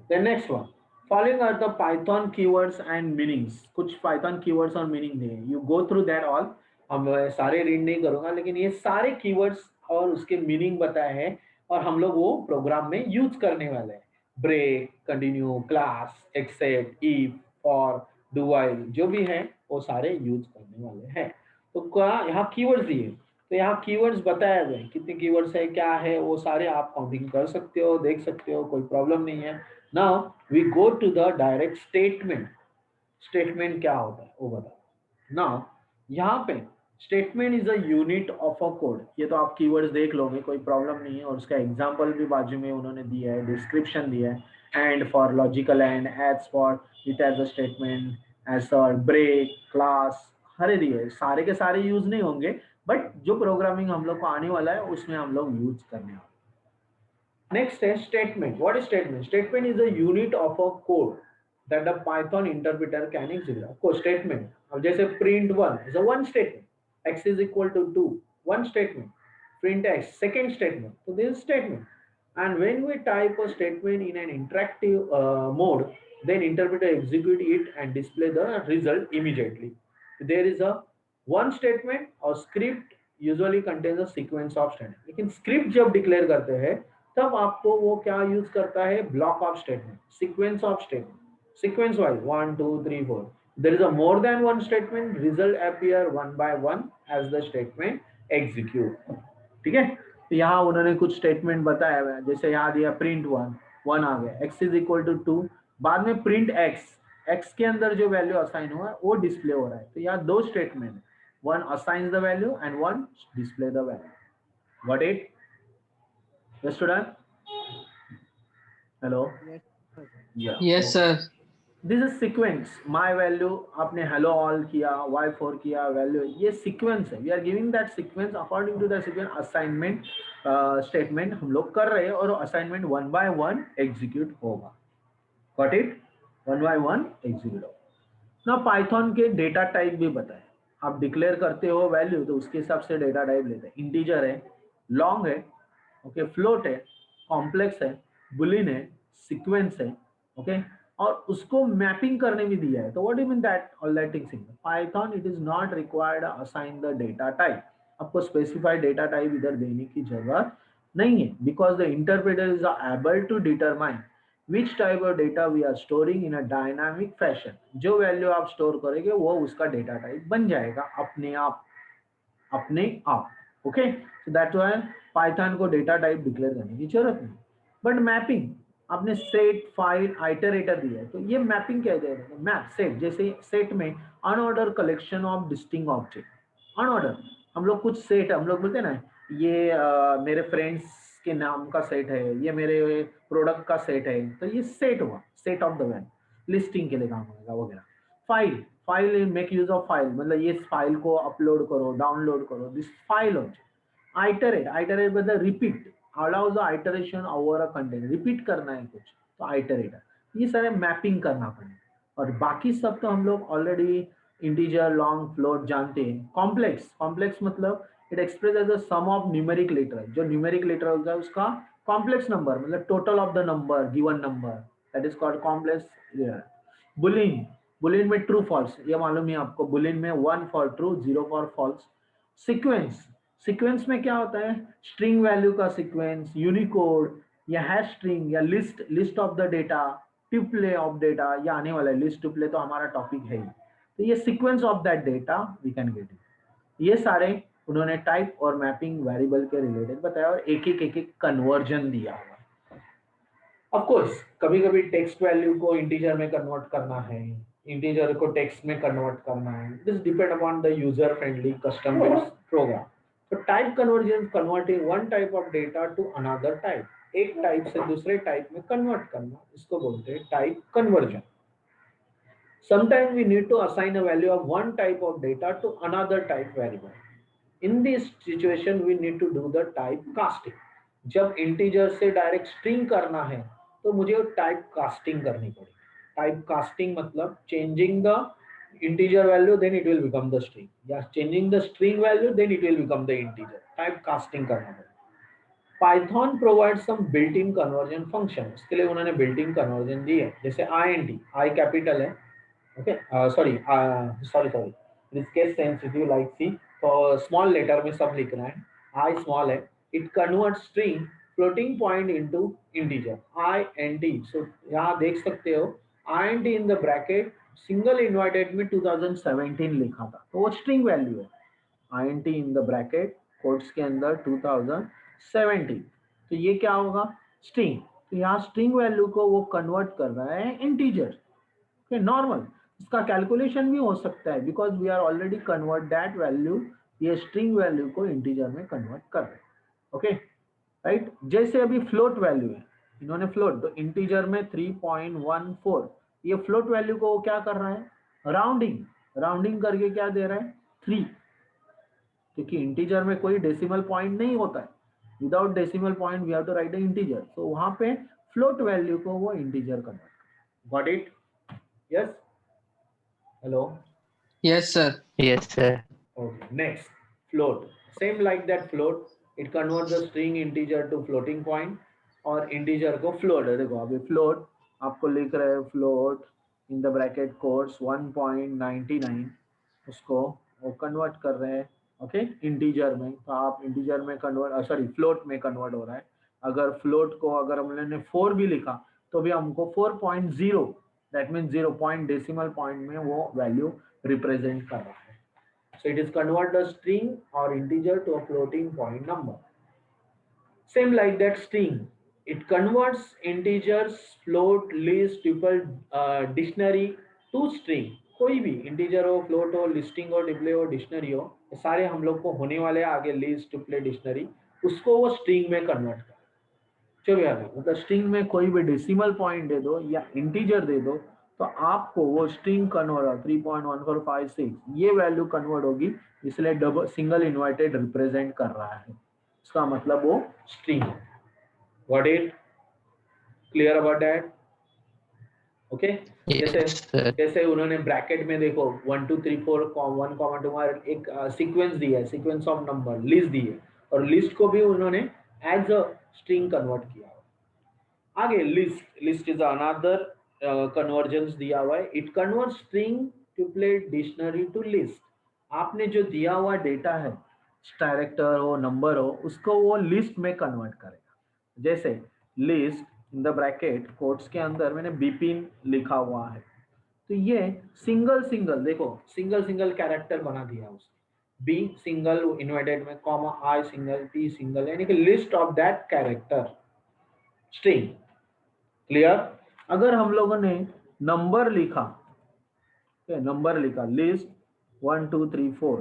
Then next one, following are the Python keywords and meanings. कुछ पाइथन कीवर्ड्स और मीनिंग दिए. You go through that all. हम सारे रीड नहीं करूंगा, लेकिन ये सारे कीवर्ड्स और उसके मीनिंग बताए हैं और हम लोग वो प्रोग्राम में यूज करने वाले हैं. Break, continue, class, except, if, for, do while, जो भी है वो सारे यूज करने वाले हैं. तो क्या यहाँ कीवर्ड्स दिए, तो यहाँ कीवर्ड्स बताया गए, कितने कीवर्ड्स है, क्या है, वो सारे आप काउंटिंग कर सकते हो, देख सकते हो, कोई प्रॉब्लम नहीं है. Now we go to the direct statement. Statement क्या होता है वो बता. नाउ यहाँ पे statement is a unit of a code. ये तो आप कीवर्ड्स देख लोगे, कोई प्रॉब्लम नहीं है, और उसका एग्जांपल भी बाजू में उन्होंने दिया है, डिस्क्रिप्शन दिया है. And for logical and, as for with as a statement, as for break, class, हरे दिए. सारे के सारे यूज नहीं होंगे, बट जो प्रोग्रामिंग हम लोग को आने वाला है उसमें हम लोग यूज करने वाले. नेक्स्ट है statement. What is statement? Statement is a unit of a code that the Python interpreter can execute. Of course, statement. अब जैसे print 1 is a one statement. X is equal to 2. One statement. Print X, second statement. So this is statement. And when we type a statement in an interactive mode, then interpreter execute it and display the result immediately. There is a one statement or script usually contains a sequence of statement. लेकिन script जब declare करते हैं तब आपको वो क्या use करता है, block of statement, sequence of statement. Sequence wise 1 2 3 4. There is a more than one statement, result appear one by one as the statement execute. ठीक है. तो यहाँ उन्होंने कुछ स्टेटमेंट बताया हुआ है. जैसे यहाँ दिया प्रिंट 1 आ गया, x इज इक्वल टू 2, बाद में प्रिंट x के अंदर जो वैल्यू असाइन हुआ है वो डिस्प्ले हो रहा है. तो यहाँ दो statement, one assigns the value and one display the value. What it? Yes student. Hello. Yes, Yes, sir. This is sequence. My value आपने हेलो ऑल किया, y4 किया वैल्यू, ये सीक्वेंस है. We are giving that sequence according to the sequence. Assignment statement हम लोग कर रहे हैं और assignment one by one execute होगा. Got it, one by one execute हो। ना पाइथन के डेटा टाइप भी बताए, आप डिक्लेयर करते हो वैल्यू तो उसके हिसाब से डेटा टाइप लेते हैं। इंटीजर है, लॉन्ग है, ओके, फ्लोट है, कॉम्प्लेक्स है, बुलियन है, सीक्वेंस है, ओके, और उसको मैपिंग करने भी दिया है। तो what do you mean that all that things in Python? It is not required assign the data type. आपको स्पेसिफाइड डेटा टाइप इधर देने की जरूरत नहीं है, because the interpreter is able to determine which type of data we are storing in a dynamic fashion। जो value आप store करेंगे वो उसका डेटा टाइप बन जाएगा अपने आप, अपने आप। Okay, so that why Python को डेटा टाइप डिक्लेयर करने की जरूरत नहीं। बट मैपिंग, आपने सेट फाइल आइटरेटर दिया है, तो ये मैपिंग क्या है? मैप सेट, जैसे सेट में unorder collection of distinct object. Unorder, हम लोग कुछ सेट, हम लोग बोलते हैं ना, ये मेरे फ्रेंड्स के नाम का सेट है, ये मेरे प्रोडक्ट का सेट है, तो ये सेट हुआ, set of the value, listing के लिए काम होगा वगैरह। File, file make use of file, मतलब ये फाइल को अपलोड करो, डाउनलोड करो, this file object. Iterate, iterate मतलब repeat, allow the iteration over a content, repeat करना है कुछ तो आइटरेटर। ये सारे मैपिंग करना पड़ेगा। और बाकी सब तो हम लोग ऑलरेडी इंटीजर, लॉन्ग, फ्लोट जानते हैं। कॉम्प्लेक्स, कॉम्प्लेक्स मतलब it express as the sum of numeric letter. जो न्यूमेरिक लेटर होता है उसका कॉम्प्लेक्स नंबर, मतलब total of the number, given number, that is called complex. Boolean, boolean में ट्रू फॉल्स, ये मालूम है आपको, बुलियन में 1 for true, 0 for false. Sequence, sequence में क्या होता है? स्ट्रिंग वैल्यू का सीक्वेंस, यूनिकोड या हैश स्ट्रिंग या list, list of the data, ट्यूपले of data, या आने वाला है लिस्ट ट्यूपले, तो हमारा टॉपिक है ही। तो ये sequence of that data we can get it. ये सारे उन्होंने टाइप और मैपिंग वेरिएबल के रिलेटेड बताया, और एक एक कन्वर्जन दिया हुआ है। ऑफ कोर्स कभी कभी टेक्स्ट वैल्यू को इंटीजर में कन्वर्ट करना है, इंटीजर को टेक्स्ट में कन्वर्ट करना है, this depend upon the user friendly custom based program. तो type conversion, converting one type of data to another type, एक टाइप से दूसरे टाइप में कन्वर्ट करना, इसको बोलते हैं type conversion. Sometimes we need to assign a value of one type of data to another type variable. In this situation, we need to do the type casting. जब integer से direct string करना है, तो मुझे type casting करनी पड़ेगी। Type casting मतलब changing the integer value, then it will become the string. या changing the string value, then it will become the integer. Type casting करना पड़ेगा। Python provides some built-in conversion function. इसके लिए उन्होंने built-in conversion दी है, जैसे int, I capital है, okay, sorry, this case sensitive, like see, तो small letter में सब लिख रहा है, I small है, it converts string floating point into integer, int। so यहाँ देख सकते हो int in the bracket single inverted में 2017 लिखा था, तो वो string value है, int in the bracket quotes के अंदर 2017, तो ये क्या होगा? string। तो यहाँ string value को वो convert कर रहा है integer, okay, नॉर्मल। इसका कैलकुलेशन भी हो सकता है, because we are already convert that value, ये स्ट्रिंग वैल्यू को इंटीजर में कन्वर्ट कर रहे हैं। Okay, right. जैसे अभी फ्लोट वैल्यू है, इन्होंने फ्लोट, तो इंटीजर में 3.14, ये फ्लोट वैल्यू को वो क्या कर रहा है? राउंडिंग, राउंडिंग करके क्या दे रहा है? 3, क्योंकि इंटीजर में कोई डेसिमल पॉइंट नहीं होता है, without decimal point we have to write the integer, तो वहां पे फ्लोट वैल्यू को वो integer convert. Got it? Yes, hello, Yes, sir. Yes, sir. okay, next, float, same like that float, it converts the string integer to floating point, और integer को float है। देखो अभी float आपको लिख रहे हैं, float in the bracket quotes 1.99, उसको वो कन्वर्ट कर रहे हैं, ओके, इंटीजर में। तो आप इंटीजर में कन्वर्ट, सॉरी फ्लोट में कन्वर्ट हो रहा है। अगर फ्लोट को अगर हमने 4 भी लिखा तो भी हमको 4.0, that mean 0 point decimal point में वो वैल्यू रिप्रेजेंट कर रहा है। So it is convert the string or integer to a floating point number. Same like that string, it converts integers, float, list, tuple, dictionary to string। कोई भी integer हो, float हो, listing हो, डिप्ले हो, dictionary हो, ये सारे हम लोग को होने वाले आगे, लिस्ट, टुपले, डिक्शनरी, उसको वो स्ट्रिंग में कन्वर्ट कर। चलिए आगे, मतलब स्ट्रिंग में कोई भी डेसिमल पॉइंट दे दो या इंटीजर दे दो, तो आपको वो स्ट्रिंग कन्वर्ट 3.1456 ये वैल्यू कन्वर्ट होगी, इसलिए डबल सिंगल इन्वर्टेड रिप्रेजेंट कर रहा है, इसका मतलब वो स्ट्रिंग है। What it clear about that? Okay जैसे उन्होंने ब्रैकेट में देखो 1 2 3 4 1 2 एक सीक्वेंस दिया है, सीक्वेंस ऑफ नंबर लिस्ट दी है, और लिस्ट को भी उन्होंने एज अ स्ट्रिंग कन्वर्ट किया हुआ। आगे लिस्ट इज अनदर कन्वर्जेंस दिया हुआ है। It convert string tuplet dictionary to list. आपने जो दिया हुआ डेटा है, कैरेक्टर हो नंबर हो, उसको वो लिस्ट में कन्वर्ट करेगा। जैसे list in the bracket quotes के अंदर मैंने बिपिन लिखा हुआ है, तो ये सिंगल देखो सिंगल कैरेक्टर बना दिया उसने। बी सिंगल इन्वर्टेड में कॉमा, आई सिंगल, टी सिंगल, यानी कि list of that character string. Clear? अगर हम लोगों ने नंबर लिखा, नंबर लिखा लिस्ट 1 2 3 4,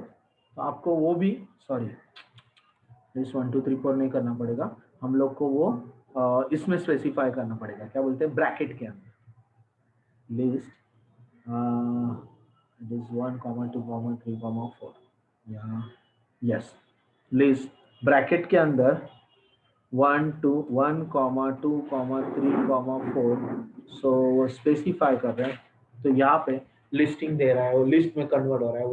तो आपको वो भी लिस्ट 1 2 3 4 नहीं करना पड़ेगा, हम लोग को वो इसमें स्पेसिफाई करना पड़ेगा, क्या बोलते हैं, ब्रैकेट के अंदर लिस्ट इट इज 1 2 3 4 यहाँ, यस लिस्ट ब्रैकेट के अंदर 1 2 1 2 3 4, सो वो स्पेसिफाई कर रहे हैं, तो यहाँ पे लिस्टिंग दे रहा है, वो लिस्ट में कन्वर्ट हो रहा है,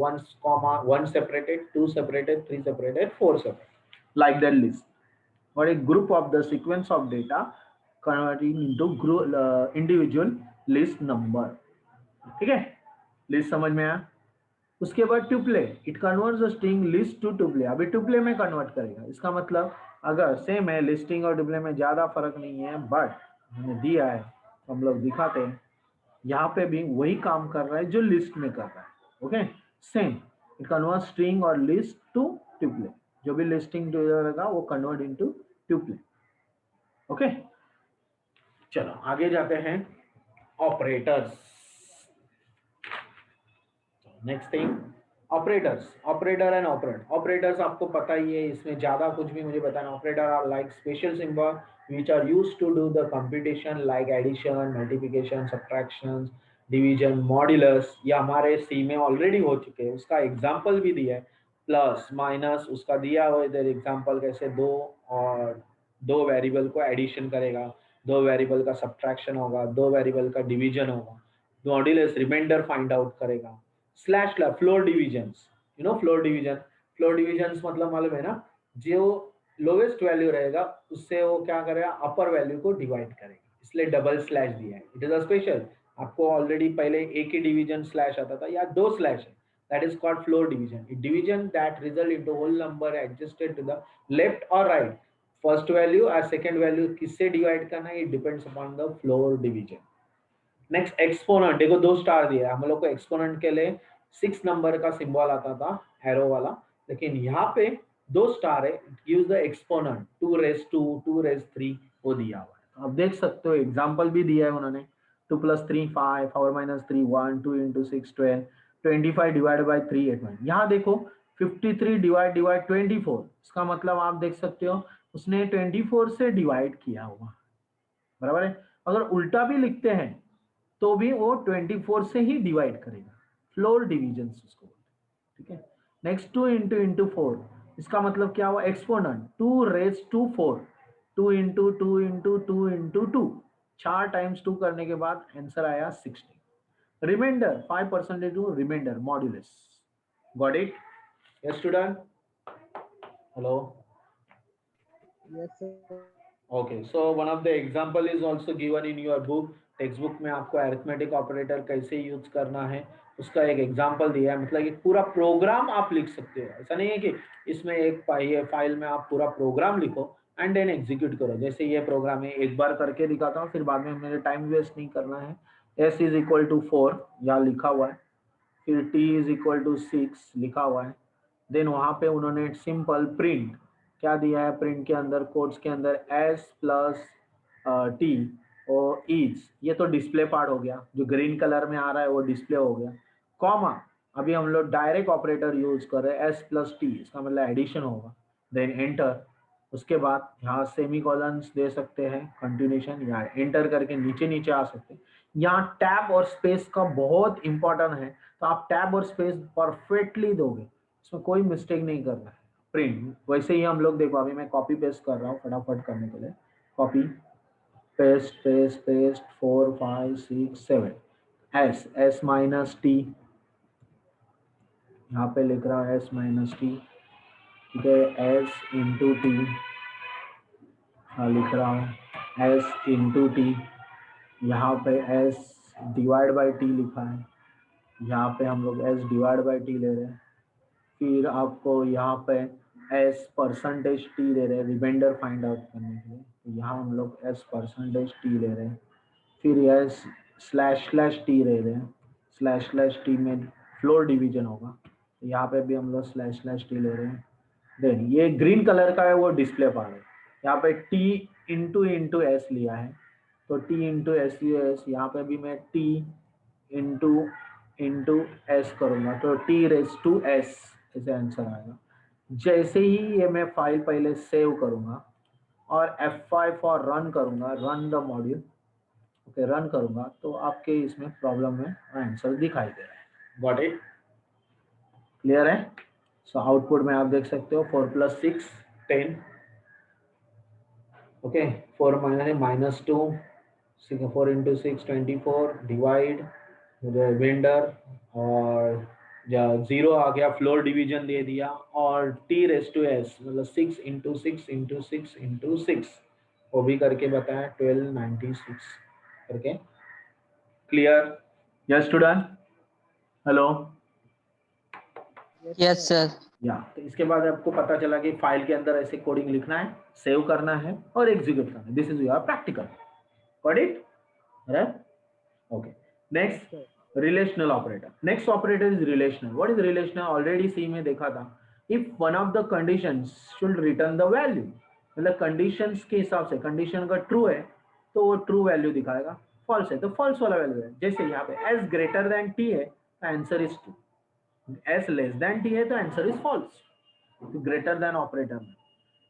1 separated, 2 separated, 3 separated, 4 separated, like that list, और एक group of the sequence of data converting into individual list number. ठीक है, लिस्ट समझ में आया? उसके बाद tuple, it converts the string list to tuple. अभी ट्यूपले में कन्वर्ट करेगा, इसका मतलब अगर सेम है, लिस्टिंग और ट्यूपले में ज्यादा फर्क नहीं है, बट हमने दिया है तो हम लोग दिखाते हैं, यहाँ पे भी वही काम कर रहा है जो लिस्ट में कर रहा है। Okay, same it convert string और लिस्ट टू ट्यूपले, जो भी लिस्टिंग रहेगा वो कन्वर्ट इनटू ट्यूपले। ओके, चलो आगे जाते हैं, operators. Next thing, operator and operand. Operators आपको पता ही है, इसमें ज्यादा कुछ भी मुझे बताना। Operator are like special symbol which are used to do the computation like addition, multiplication, subtraction, division, modulus। ये हमारे सी में ऑलरेडी हो चुके हैं, उसका एग्जाम्पल भी दिया है, प्लस माइनस उसका दिया हुआ इधर एग्जाम्पल, कैसे दो वेरिएबल को एडिशन करेगा, दो वेरिएबल का सब्ट्रैक्शन होगा, दो वेरिएबल का डिवीजन होगा, मॉड्यूलस रिमाइंडर फाइंड आउट करेगा, slash floor divisions, floor divisions मतलब मालूम है ना, जो लोवेस्ट वैल्यू रहेगा उससे वो क्या करेगा, अपर वैल्यू को डिवाइड करेगा, इसलिए डबल स्लैश दिया है। इट इज अ स्पेशल, आपको ऑलरेडी पहले एक ही डिवीजन स्लैश आता था, या दो स्लैश है, that is called floor division. Division that result into whole number adjusted to the left और राइट, फर्स्ट वैल्यू और सेकंड वैल्यू किससे डिवाइड करना है, it depends upon the floor division. Next, exponent, देखो 2 स्टार दिया है हम लोग को, एक्सपोनेंट के लिए 6 नंबर का सिंबल आता था एरो वाला, लेकिन यहाँ पे 2 स्टार है, gives the exponent 2 raise 2, 2 raise 3, वो दिया हुआ है। तो आप देख सकते हो, एग्जांपल भी दिया है उन्होंने, 2 + 3 5, 4 - 3 1, 2 × 6 12, 25 डिवाइडेड बाय 3 8। यहाँ देखो 53 डिवाइड 24, इसका मतलब आप देख सकते हो उसने 24 से डिवाइड किया हुआ, बराबर है। अगर उल्टा भी लिखते हैं तो भी वो 24 से ही डिवाइड करेगा, फ्लोर डिवीजन उसको बोलते हैं। ठीक है, नेक्स्ट 2 × 4, इसका मतलब क्या हुआ, एक्सपोनेंट 2 रेज टू 4, 2 × 2 × 2 × 2, 4 टाइम्स 2 करने के बाद आंसर आया 16। Reminder 5% two reminder modulus. Got it? Yes student, hello, Yes, sir. okay, so one of the example is also given in your book, text book में आपको अरिथमेटिक ऑपरेटर कैसे use करना है उसका एक एग्जांपल दिया है। मतलब एक पूरा प्रोग्राम आप लिख सकते हो, ऐसा नहीं है कि इसमें एक फाइल में आप पूरा प्रोग्राम लिखो एंड देन एग्जीक्यूट करो। जैसे ये प्रोग्राम है, एक बार करके दिखाता हूँ, फिर बाद में मेरे टाइम वेस्ट नहीं करना है। s = 4 यहाँ लिखा हुआ है, फिर t = 6 लिखा हुआ है, देन वहां पे उन्होंने सिंपल प्रिंट क्या दिया है, प्रिंट के अंदर कोड्स के अंदर s + t और इज, ये तो डिस्प्ले पार्ट हो गया, जो ग्रीन कलर में आ रहा है वो डिस्प्ले हो गया, कॉमा, अभी हम लोग डायरेक्ट ऑपरेटर यूज कर रहे हैं, s + t, इसका मतलब एडिशन होगा, देन एंटर। उसके बाद यहाँ सेमीकोलंस दे सकते हैं, कंटिन्यूशन, यहाँ एंटर करके नीचे नीचे आ सकते हैं। यहाँ टैब और स्पेस का बहुत इंपॉर्टेंट है, तो आप टैब और स्पेस परफेक्टली दोगे, इसमें कोई मिस्टेक नहीं करना है। प्रिंट वैसे ही हम लोग देखो, अभी मैं कॉपी पेस्ट कर रहा हूँ फटाफट करने के लिए, copy paste 4 5 6 7 S minus T, यहाँ पे लिख रहा है एस माइनस टी, ठीक है, एस इंटू टी, लिख रहा हूँ एस इंटू टी, यहाँ पे एस डिवाइड बाई टी लिखा है, यहाँ पे हम लोग एस डिवाइड बाई टी ले रहे हैं। फिर आपको यहाँ पे एस परसेंटेज टी दे रहे हैं रिमाइंडर फाइंड आउट करने के लिए, तो यहाँ हम लोग एस परसेंटेज टी ले रहे हैं। फिर एस स्लैश टी ले रहे हैं, स्लैश टी में फ्लोर डिवीजन होगा, तो यहाँ पे भी हम लोग स्लैश टी ले रहे हैं। देन ये ग्रीन कलर का है वो डिस्प्ले पार्ट है, यहाँ पे टी इंटू एस लिया है, तो टी इंटू एस यहाँ पे भी मैं टी इंटू एस करूँगा, तो टी रेस टू एस ऐसे आंसर आएगा। जैसे ही ये मैं फाइल पहले सेव करूँगा और F5 फॉर रन करूँगा, run the module, okay run करूँगा, तो आपके इसमें प्रॉब्लम में आंसर दिखाई दे रहा है। Got it? क्लियर है? सो आउटपुट में आप देख सकते हो 4 + 6 10, okay 4 minus 2 4 into 6 24 divide reminder और 0 आ गया, फ्लोर डिवीजन दे दिया, और टी रेस टू एस मतलब 6 इंटू 6 इंटू 6 इंटू 6 वो भी करके बताया 1296 करके। Clear? Yes student? Hello? Yes, sir. या तो इसके बाद आपको पता चला कि फाइल के अंदर ऐसे कोडिंग लिखना है, सेव करना है और एग्जीक्यूट करना है। This is your practical. Got it? Right? Okay. Next relational operator. Next operator is relational. What is relational? Already C में देखा था, if one of the conditions should return the value, मतलब conditions के हिसाब से condition का true है तो वो ट्रू वैल्यू दिखाएगा, फॉल्स है तो फॉल्स वाला वैल्यू है। जैसे यहाँ पे एस ग्रेटर देन टी है तो answer is true, S less than T है तो answer is false. Greater than operator में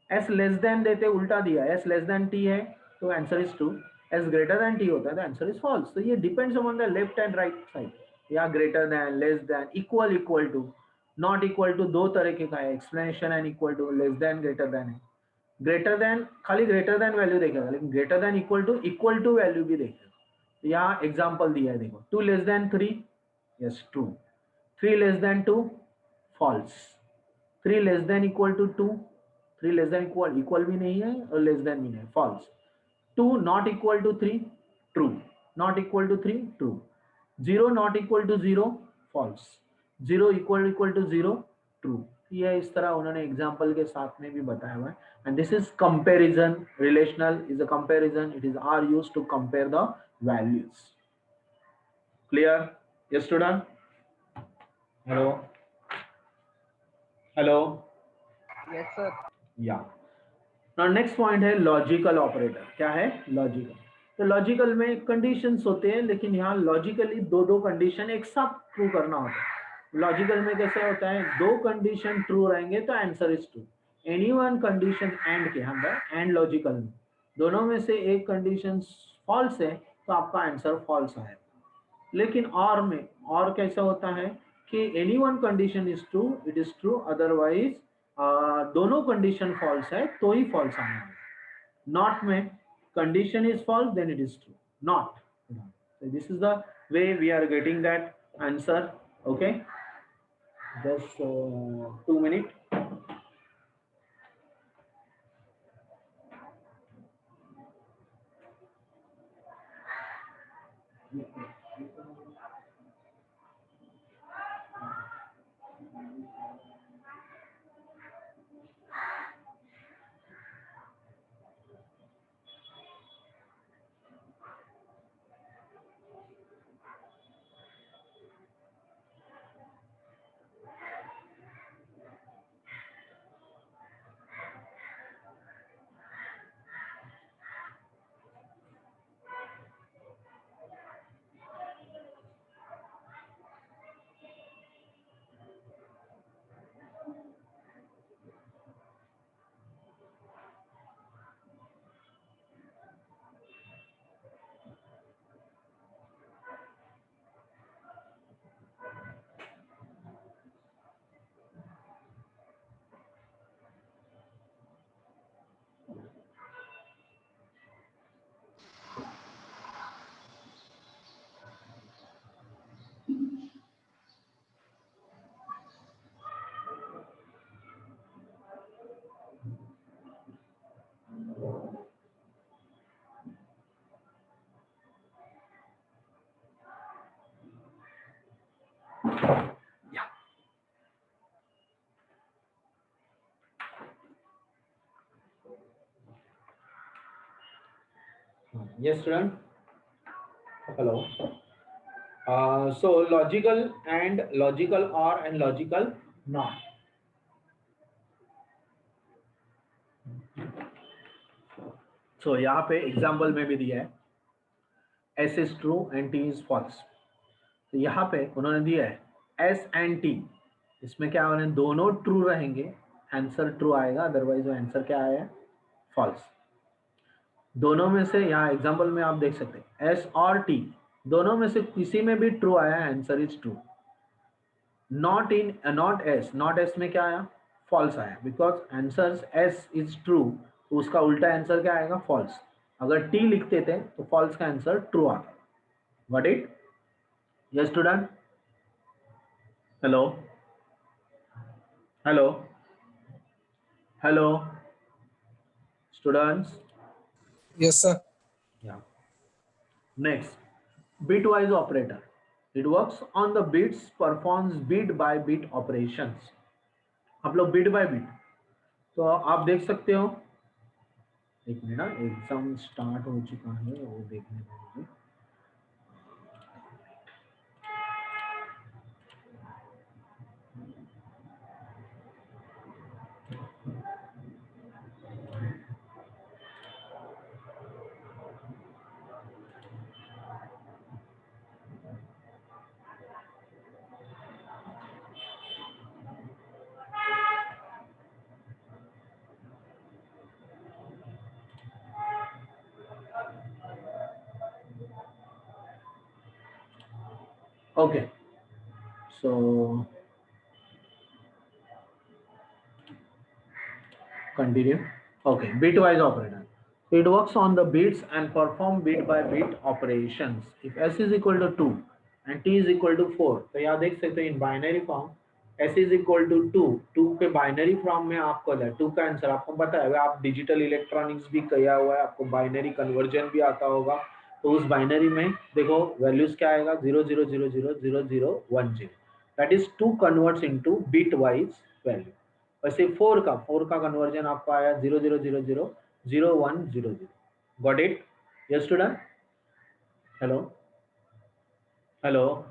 एस लेस देन देते उल्टा दिया, एस लेस देन टी है तो answer is true, S greater than T होता है तो आंसर इज फॉल्स। तो ये depends on the left and right side, या greater than, less than, equal to, not equal to, दो तरीके का है, explanation and equal to, less than greater than है। ग्रेटर देन खाली ग्रेटर देन वैल्यू देखेगा, लेकिन greater than equal to value भी देखेगा। तो यहाँ एग्जाम्पल दिया है, देखो 2 less than 3, yes true, 3 less than 2, false, 3 less than equal to 2, 3 less than equal भी नहीं है और लेस देन भी नहीं है, false. 2 not equal to 3, true, not equal to 3, true, 0 not equal to 0, false, 0 equal to 0, true. ये इस तरह उन्होंने एग्जांपल के साथ में भी बताया हुआ है। And this is comparison. Relational is a comparison, it is are used to compare the values. Clear? Yes student? Hello? Hello? Yes, sir. या नेक्स्ट पॉइंट है लॉजिकल ऑपरेटर। क्या है? लॉजिकल। तो लॉजिकल में कंडीशंस होते हैं, लेकिन यहाँ लॉजिकली दो कंडीशन एक साथ ट्रू करना होता है। लॉजिकल में कैसे होता है, दो कंडीशन ट्रू रहेंगे तो answer is true. Any one condition and के अंदर, एंड लॉजिकल में दोनों में से एक कंडीशन फॉल्स है तो आपका आंसर फॉल्स आएगा। लेकिन और में और कैसा होता है कि any one condition is true, it is true, otherwise दोनों कंडीशन फॉल्स है तो ही फॉल्स आना है। नॉट में condition is false then it is true, not. This is the way we are getting that answer. Okay, just 2 minutes। Yeah. Yes, student. Hello. So logical and logical or and logical not. So यहाँ पे example में भी दिया है S is true and T is false. तो यहाँ पे उन्होंने दिया है S and T, इसमें क्या उन्होंने दोनों ट्रू रहेंगे, आंसर ट्रू आएगा, अदरवाइज वो आंसर क्या आया फॉल्स। दोनों में से यहाँ एग्जाम्पल में आप देख सकते हैं S और T दोनों में से किसी में भी ट्रू आया, answer is true. Not in not S में क्या आया फॉल्स आया, because answer S is true, तो उसका उल्टा आंसर क्या आएगा फॉल्स। अगर टी लिखते थे तो फॉल्स का आंसर ट्रू आता। Got it? Yes student. Hello hello hello students. Yes, sir. Yeah. Next, bitwise operator. It works on the bits, performs bit by bit operations. आप लोग बिट बाय बिट, तो आप देख सकते हो, एक मिनट, एग्जाम स्टार्ट हो चुका है वो देखने दीजिए। Okay, so continue. Okay, bitwise operator. So it works on the bits and perform bit by bit operations. If s is equal to 2 and t is equal to 4, तो यहाँ देख सकते हैं in binary form s is equal to 2 के binary form में आपको 2 का answer आपको पता है, आप डिजिटल इलेक्ट्रॉनिक्स भी किया हुआ है, आपको बाइनरी कन्वर्जन भी आता होगा। तो उस बाइनरी में देखो वैल्यूज क्या आएगा 00000010, that is 2 converts into bit wise value. वैसे 4 का कन्वर्जन आपको आया 00000100। Got it? Yes student. Hello hello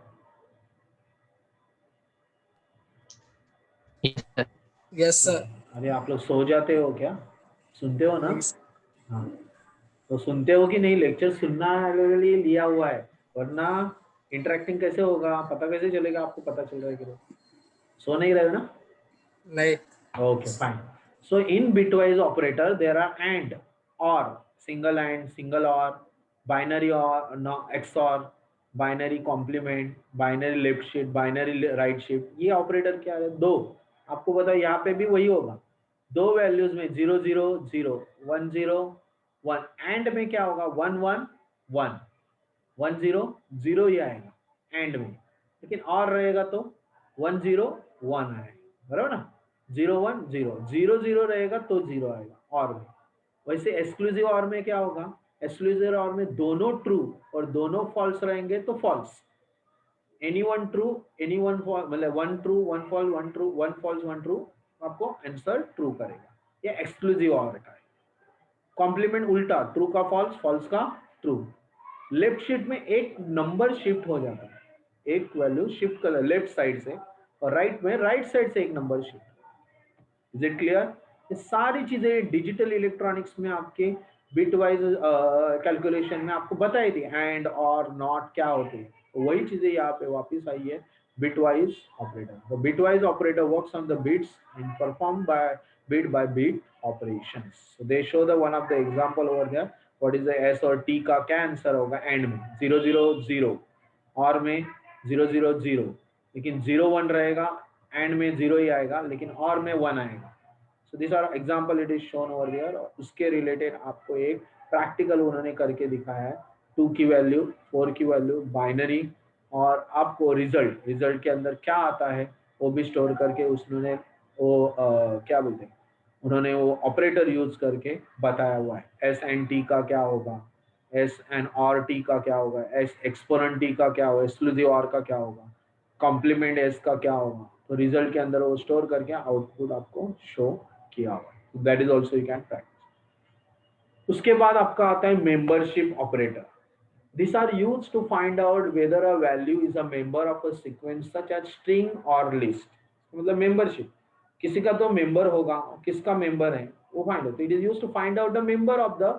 Yes, sir. अरे आप लोग सो जाते हो क्या? सुनते हो ना? Yes. हाँ, तो सुनते हो कि नहीं? लेक्चर सुनना लिए लिया हुआ है, वरना इंटरेक्टिंग कैसे होगा, पता कैसे चलेगा आपको, पता चल रहा है कि नहीं? सो नहीं रहे हो ना? नहीं. Okay, fine. So in bitwise operator there are and, or, single or, binary or, no, XOR, binary complement, binary left shift, binary right shift। ये ऑपरेटर क्या है? दो। आपको पता है यहाँ पे भी वही होगा, दो वैल्यूज में 0 0 0 1 0 1, एंड में क्या होगा 1 1 1 1 0 0 ही आएगा एंड में, लेकिन और रहेगा तो 1 0 1 आएगा, बराबर ना? 0 1 0 0 0 रहेगा तो 0 आएगा और में। वैसे एक्सक्लूसिव और में क्या होगा? एक्सक्लूसिव और में दोनों ट्रू और दोनों फॉल्स रहेंगे तो false. Any one true any one false, मतलब 1 true 1 false 1 true 1 false 1 true, आपको आंसर ट्रू करेगा। ये एक्सक्लूसिव और का है। कॉम्प्लीमेंट उल्टा, ट्रू का फॉल्स, फॉल्स का ट्रू। लेफ्ट शिफ्ट में एक नंबर शिफ्ट हो जाता है, एक वैल्यू शिफ्ट कर लेफ्ट साइड से, और राइट में राइट साइड से एक number shift. Is it clear? ये सारी चीजें डिजिटल इलेक्ट्रॉनिक्स में आपके बिटवाइज कैलकुलेशन में आपको बताई थी, एंड और नॉट क्या होते हैं, तो वही चीजें यहाँ पे वापस आई है bitwise operator. The bitwise operator works on the bits and performed by bit operations. So they show the one of the example over there. What is the S और T का क्या आंसर होगा? एंड में 0 0 0, और में 0 0 0, लेकिन 0 1 रहेगा, and में 0 ही आएगा, लेकिन और में 1 आएगा। So these are example it is shown over there। उसके रिलेटेड आपको एक प्रैक्टिकल उन्होंने करके दिखाया है, 2 की वैल्यू 4 की वैल्यू बाइनरी, और आपको रिजल्ट के अंदर क्या आता है वो भी स्टोर करके उसने वो क्या बोलते हैं, उन्होंने वो ऑपरेटर यूज करके बताया हुआ है। एस एन टी का क्या होगा, एस एन और टी का क्या होगा, एस एक्सपोनेंट टी का क्या होगा, एक्सक्लूसिव और का क्या होगा, कॉम्प्लीमेंट एस का क्या होगा, तो रिजल्ट के अंदर वो स्टोर करके आउटपुट आपको शो किया होगा। That is also you can practice. उसके बाद आपका आता है membership operator. These are used to find out whether a value is a member of a sequence such as string or list। मतलब मेंबरशिप, किसी का तो मेंबर होगा, किसका मेंबर है वो find out. It is used to find out the member of the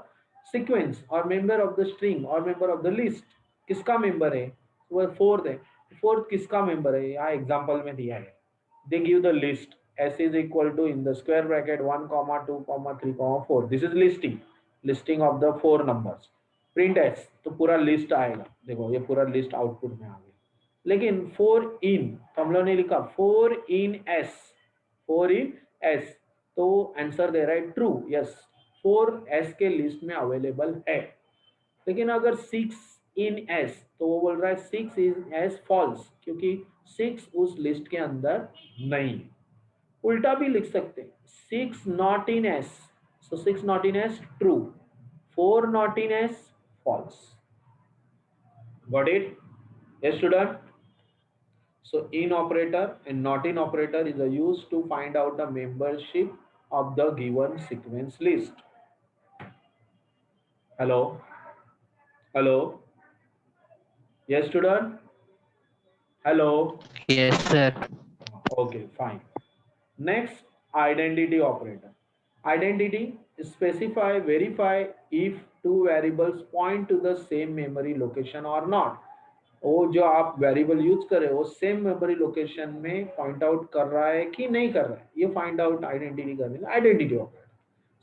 sequence और member of the string और मेंबर ऑफ द लिस्ट। किसका मेंबर है, वो फोर्थ है, फोर्थ किसका मेंबर है, यहाँ एग्जांपल में दिया है। They give the list s is equal to in the square bracket 1 comma 2 comma 3 comma 4। This is listing of the 4 numbers. Print S तो पूरा लिस्ट आएगा, देखो ये पूरा लिस्ट आउटपुट में आ गया। लेकिन 4 इन तो हम लोग ने लिखा 4 इन एस, 4 इन एस, तो आंसर दे रहा है ट्रू, यस 4 एस के लिस्ट में अवेलेबल है। लेकिन अगर 6 इन एस तो वो बोल रहा है 6 इन एस फॉल्स, क्योंकि 6 उस लिस्ट के अंदर नहीं। उल्टा भी लिख सकते हैं, 6 not in S, so 6 not in S true, 4 not in S false। Got it? Yes, student. So in operator and not in operator is used to find out the membership of the given sequence list। Hello, hello, yes, student, hello, Yes, sir. okay, fine। Next, identity operator। Identity specify, verify if two variables point to the same memory location or not। वो जो आप variable use कर रहे हो same memory location में point out कर रहा है कि नहीं कर रहा है, ये फाइंड आउट आइडेंटिटी करने का identity operator.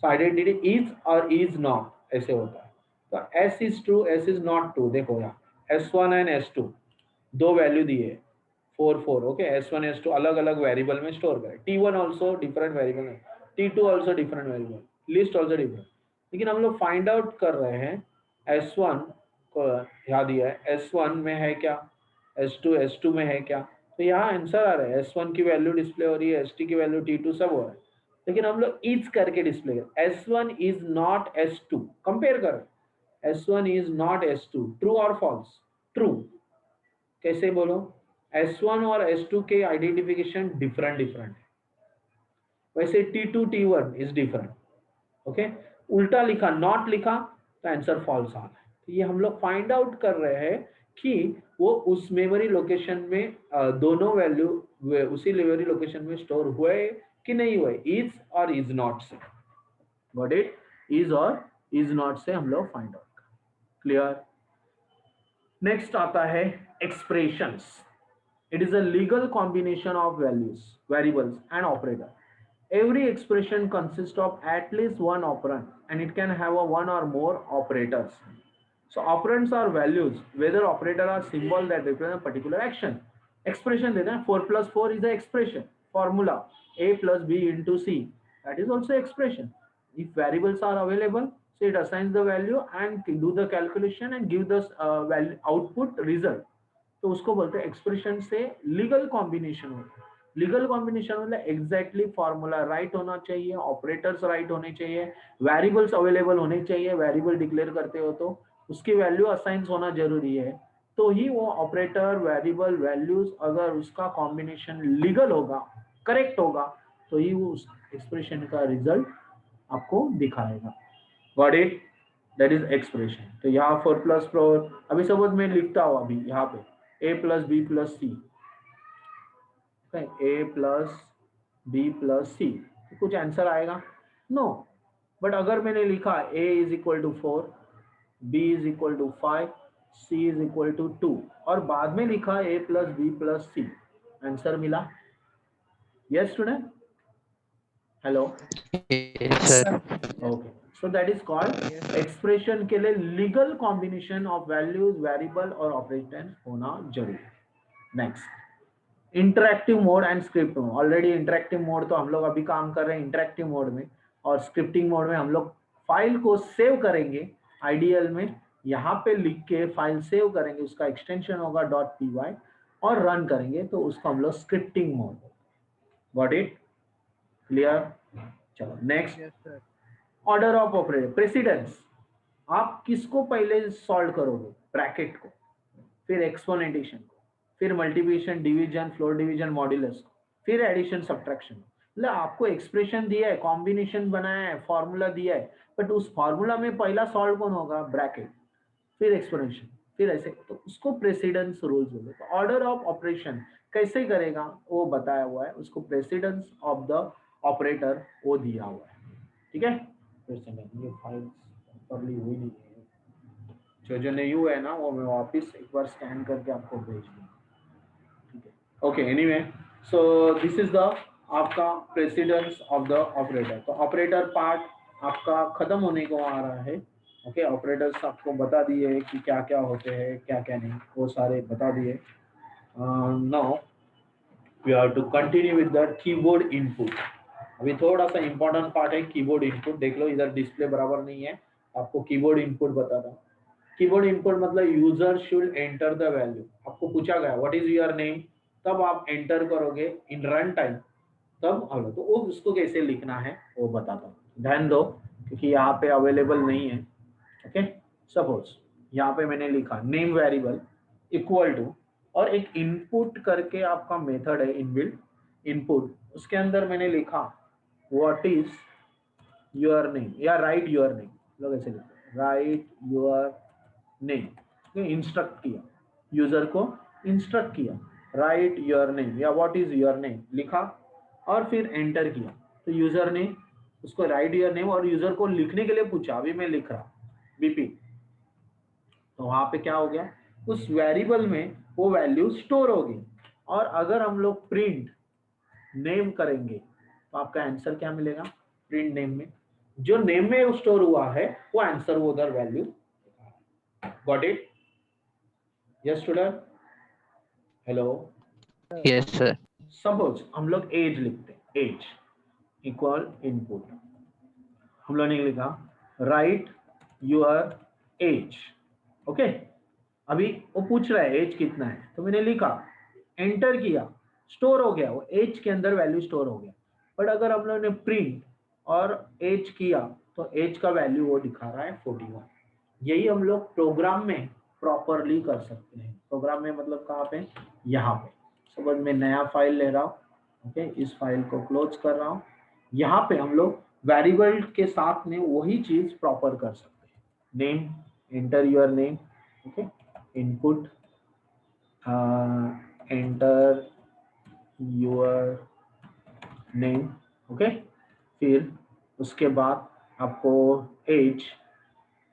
So identity is और इज नॉट ऐसे होता है। तो S is true, S is not true, देखो यहाँ S1 एंड S2 दो वैल्यू दिए 4 4, ओके। S1 S2 अलग अलग वेरिएबल में स्टोर करें, T1 ऑल्सो डिफरेंट वेरिएबल है, T2 also different variable, list also different. लेकिन हम लोग फाइंड आउट कर रहे हैं S1 को, यहाँ दिया है S1 में है क्या, S2 में है क्या, तो यहाँ आंसर आ रहा है S1 की वैल्यू डिस्प्ले हो रही है, ST की वैल्यू T2 सब हो रहा है। लेकिन हम लोग इज करके डिस्प्ले कर, S1 is not S2, compare कर, S1 is not S2, true और फॉल्स, ट्रू। कैसे बोलो, S1 और S2 के आइडेंटिफिकेशन डिफरेंट डिफरेंट है, वैसे T2 T1 is different, okay. उल्टा लिखा, नॉट लिखा तो आंसर फॉल्स आ रहा है। तो ये हम लोग फाइंड आउट कर रहे हैं कि वो उस मेमोरी लोकेशन में दोनों वैल्यू उसी मेमोरी लोकेशन में स्टोर हुए कि नहीं हुए, इज और इज नॉट से। Got it? इज और इज नॉट से हम लोग फाइंड आउट। क्लियर? नेक्स्ट आता है expressions. It is a legal combination of values, variables and operator. Every expression consists of at least one operand and it can have a one or more operators। So operands are values, whether operator are symbol that represent a particular action। Expression देते हैं, 4 plus 4 is the expression, formula A plus B into C, that is also expression। If variables are available, so it assigns the value and do the calculation and give the value output result। तो उसको बोलते हैं expression से legal combination होता है। Legal combination मतलब exactly formula right होना चाहिए, ऑपरेटर्स राइट होने चाहिए, वेरिएबल्स अवेलेबल होने चाहिए, वेरिएबल डिक्लेयर करते हो तो उसकी वैल्यू असाइंस होना जरूरी है, तो ही वो ऑपरेटर वेरिएबल वैल्यूज अगर उसका कॉम्बिनेशन लीगल होगा, करेक्ट होगा, तो ही वो उस एक्सप्रेशन का रिजल्ट आपको दिखाएगा। Got it? That is expression. तो यहाँ 4 plus 4, अभी सपोज मैं लिखता हूँ अभी यहाँ पे A plus B plus C, A plus B plus C, तो कुछ आंसर आएगा? नो। बट अगर मैंने लिखा A is equal to 4, B is equal to 5, C is equal to 2 और बाद में लिखा A plus B plus C, answer मिला? Yes student? Hello? Yes, sir. Okay, so that is called expression के लिए legal combination of values, variable और operator होना जरूरी है। Next, interactive mode and script mode. Already interactive mode तो हम लोग अभी काम कर रहे हैं इंटरैक्टिव मोड में, और स्क्रिप्टिंग मोड में हम लोग फाइल को सेव करेंगे आईडीएल में, यहाँ पे लिख के फाइल सेव करेंगे, उसका एक्सटेंशन होगा .py और रन करेंगे, तो उसको हम लोग scripting mode. Got it? Clear? चलो next, Yes, sir. Order of operator, precedence. आप किसको पहले सॉल्व करोगे? ब्रैकेट को, फिर एक्सपोनेंटेशन को, फिर multiplication, division, floor division, modulus, फिर एडिशन सब्ट्रैक्शन। मतलब आपको एक्सप्रेशन दिया है, कॉम्बिनेशन बनाया है, फॉर्मूला दिया है, बट उस फॉर्मूला में पहला सॉल्व कौन होगा, ब्रैकेट, फिर एक्सपोनेंशियल, फिर ऐसे, तो उसको प्रेसिडेंस रूल्स बोलते हैं। ऑर्डर ऑफ ऑपरेशन कैसे करेगा वो बताया हुआ है, उसको प्रेसिडेंस ऑफ द ऑपरेटर वो दिया हुआ है। ठीक है, फिर से मैं ये फाइल प्रॉपर्ली हुई नहीं है, जो नहीं हुआ है ना वो मैं वापस एक बार स्कैन करके आपको भेज दूंगा। ठीक है, okay, anyway, so this is the आपका प्रेसिडेंस ऑफ द ऑपरेटर। तो ऑपरेटर पार्ट आपका खत्म होने को आ रहा है। ओके, ऑपरेटर्स आपको बता दिए कि क्या क्या होते हैं, क्या क्या नहीं, वो सारे बता दिए। Now we have to continue with the keyboard input. अभी थोड़ा सा इंपॉर्टेंट पार्ट है कीबोर्ड इनपुट। देख लो इधर डिस्प्ले बराबर नहीं है, आपको कीबोर्ड इनपुट बता रहा हूँ। कीबोर्ड इनपुट मतलब user should enter the value. आपको पूछा गया व्हाट इज योर नेम, तब आप एंटर करोगे इन रन टाइम, तब आगे तो वो उसको कैसे लिखना है वो बताता हूँ। ध्यान दो क्योंकि यहाँ पे अवेलेबल नहीं है। ओके, सपोज यहाँ पे मैंने लिखा नेम वेरिएबल इक्वल टू, और एक इनपुट करके आपका मेथड है इनबिल्ट इनपुट, उसके अंदर मैंने लिखा व्हाट इज योर नेम या राइट योर नेम। लोग ऐसे लिखते राइट योर नेम, इंस्ट्रक्ट किया यूजर को, इंस्ट्रक्ट किया राइट योर नेम या व्हाट इज योर नेम लिखा, और फिर एंटर किया। तो यूजर ने उसको राइट योर नेम और यूजर को लिखने के लिए पूछा, अभी मैं लिख रहा बीपी, तो वहां पे क्या हो गया, उस वेरिएबल में वो वैल्यू स्टोर होगी। और अगर हम लोग प्रिंट नेम करेंगे तो आपका आंसर क्या मिलेगा, प्रिंट नेम में जो नेम में स्टोर हुआ है वो आंसर वो उधर value. Got it? Yes student, hello. Yes, sir. Suppose हम लोग एज लिखते हैं, एज इक्वल इनपुट, हम लोग ने लिखा राइट योर एज। ओके, अभी वो पूछ रहा है एज कितना है, तो मैंने लिखा, एंटर किया, स्टोर हो गया, वो एज के अंदर वैल्यू स्टोर हो गया। बट अगर हम लोग ने प्रिंट और एज किया तो एज का वैल्यू वो दिखा रहा है 41। यही हम लोग प्रोग्राम में प्रॉपरली कर सकते हैं। प्रोग्राम में मतलब कहाँ पे, यहाँ पे। सपोज मैं नया फाइल ले रहा हूँ, ओके, इस फाइल को क्लोज कर रहा हूँ, यहाँ पे हम लोग वेरिएबल के साथ में वही चीज प्रॉपर कर सकते हैं। Name, enter your name, okay, input, enter your name, okay, फिर उसके बाद आपको एज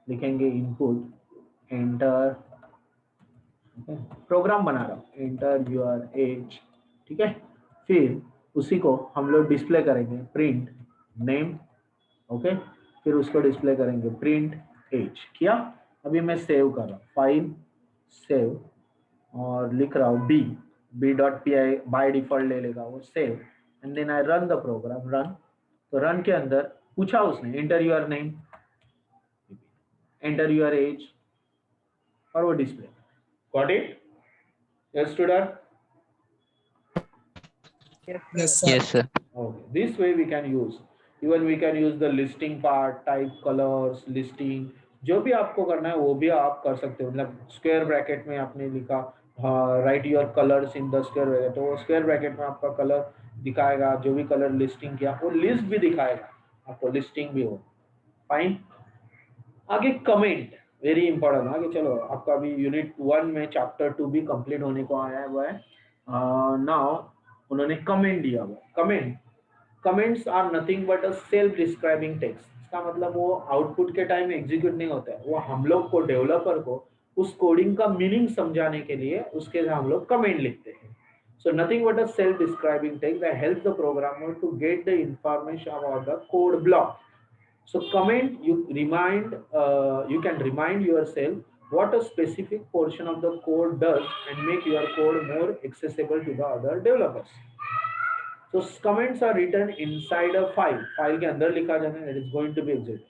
लिखेंगे, इनपुट, एंटर, प्रोग्राम बना रहा हूँ, एंटर योर एज। ठीक है, फिर उसी को हम लोग डिस्प्ले करेंगे, प्रिंट नेम, ओके, फिर उसको डिस्प्ले करेंगे प्रिंट एज। किया, अभी मैं सेव कर रहा हूँ, फाइल सेव, और लिख रहा हूँ B dot P I, by default ले लेगा वो, save, and then I run the program, run. तो रन के अंदर पूछा उसने enter your name, enter your age, और वो display. Got it? Yes student? Yes, Yes, sir. sir. Yes, sir. Okay, this way we can use, even we can use the listing part, type colors, listing, जो भी आपको करना है वो भी आप कर सकते हो। मतलब स्क्वायर ब्रैकेट में आपने लिखा right your colours in the square bracket, तो वो स्क्वायर ब्रैकेट में आपका कलर दिखाएगा, जो भी कलर लिस्टिंग किया वो लिस्ट भी दिखाएगा आपको, लिस्टिंग भी हो। फाइन, आगे कमेंट, वेरी इंपॉर्टेंट। आगे चलो, आपका अभी यूनिट 1 में चैप्टर 2 भी कंप्लीट होने को आया हुआ है। नाउ उन्होंने कमेंट दिया हुआ। Comment, comments are nothing but a self describing text. इसका मतलब वो आउटपुट के टाइम एग्जीक्यूट नहीं होता है, वो हम लोग को, डेवलपर को उस कोडिंग का मीनिंग समझाने के लिए उसके लिए हम लोग कमेंट लिखते हैं। So nothing but a self describing text that help the programmer to get the information about the code block. So comment, you can remind yourself what a specific portion of the code does and make your code more accessible to the other developers. So comments are written inside a file. File के अंदर लिखा जाना है, it is going to be executed.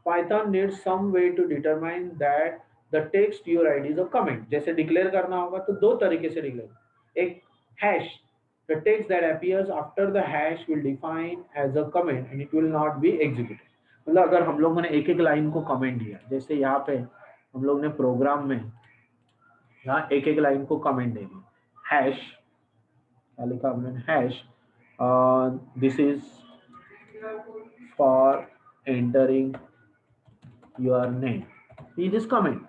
Python needs some way to determine that the text you write is a comment. जैसे declare करना होगा तो दो तरीके से declare. एक hash, the text that appears after the hash will define as a comment and it will not be executed. मतलब अगर हम लोगों ने एक एक लाइन को कमेंट दिया, जैसे यहाँ पे हम लोग ने प्रोग्राम में यहाँ एक एक लाइन को कमेंट दे दी, हैश, क्या लिखा हमने, hash, this is for entering your name, ये दिस कमेंट,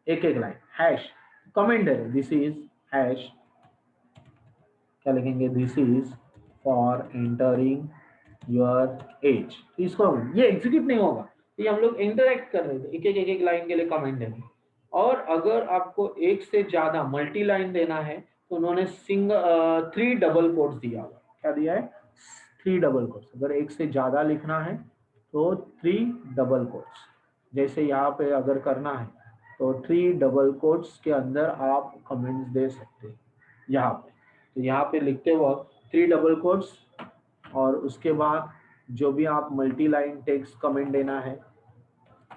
एक एक लाइन हैश कमेंट है, दिस इज हैश, क्या लिखेंगे, this is for entering your age, इसको ये एग्जीक्यूट नहीं होगा, ये हम लोग इंटरेक्ट कर रहे थे, एक एक लाइन के लिए कमेंट देंगे। और अगर आपको एक से ज्यादा मल्टी लाइन देना है तो उन्होंने थ्री डबल कोट्स दिया हुआ, क्या दिया है, थ्री डबल कोट्स, अगर एक से ज्यादा लिखना है तो थ्री डबल कोट्स, जैसे यहाँ पे अगर करना है तो थ्री डबल कोट्स के अंदर आप कमेंट्स दे सकते हैं यहाँ पे। तो यहाँ पे लिखते वक्त थ्री डबल कोट्स और उसके बाद जो भी आप मल्टी लाइन टेक्स्ट कमेंट देना है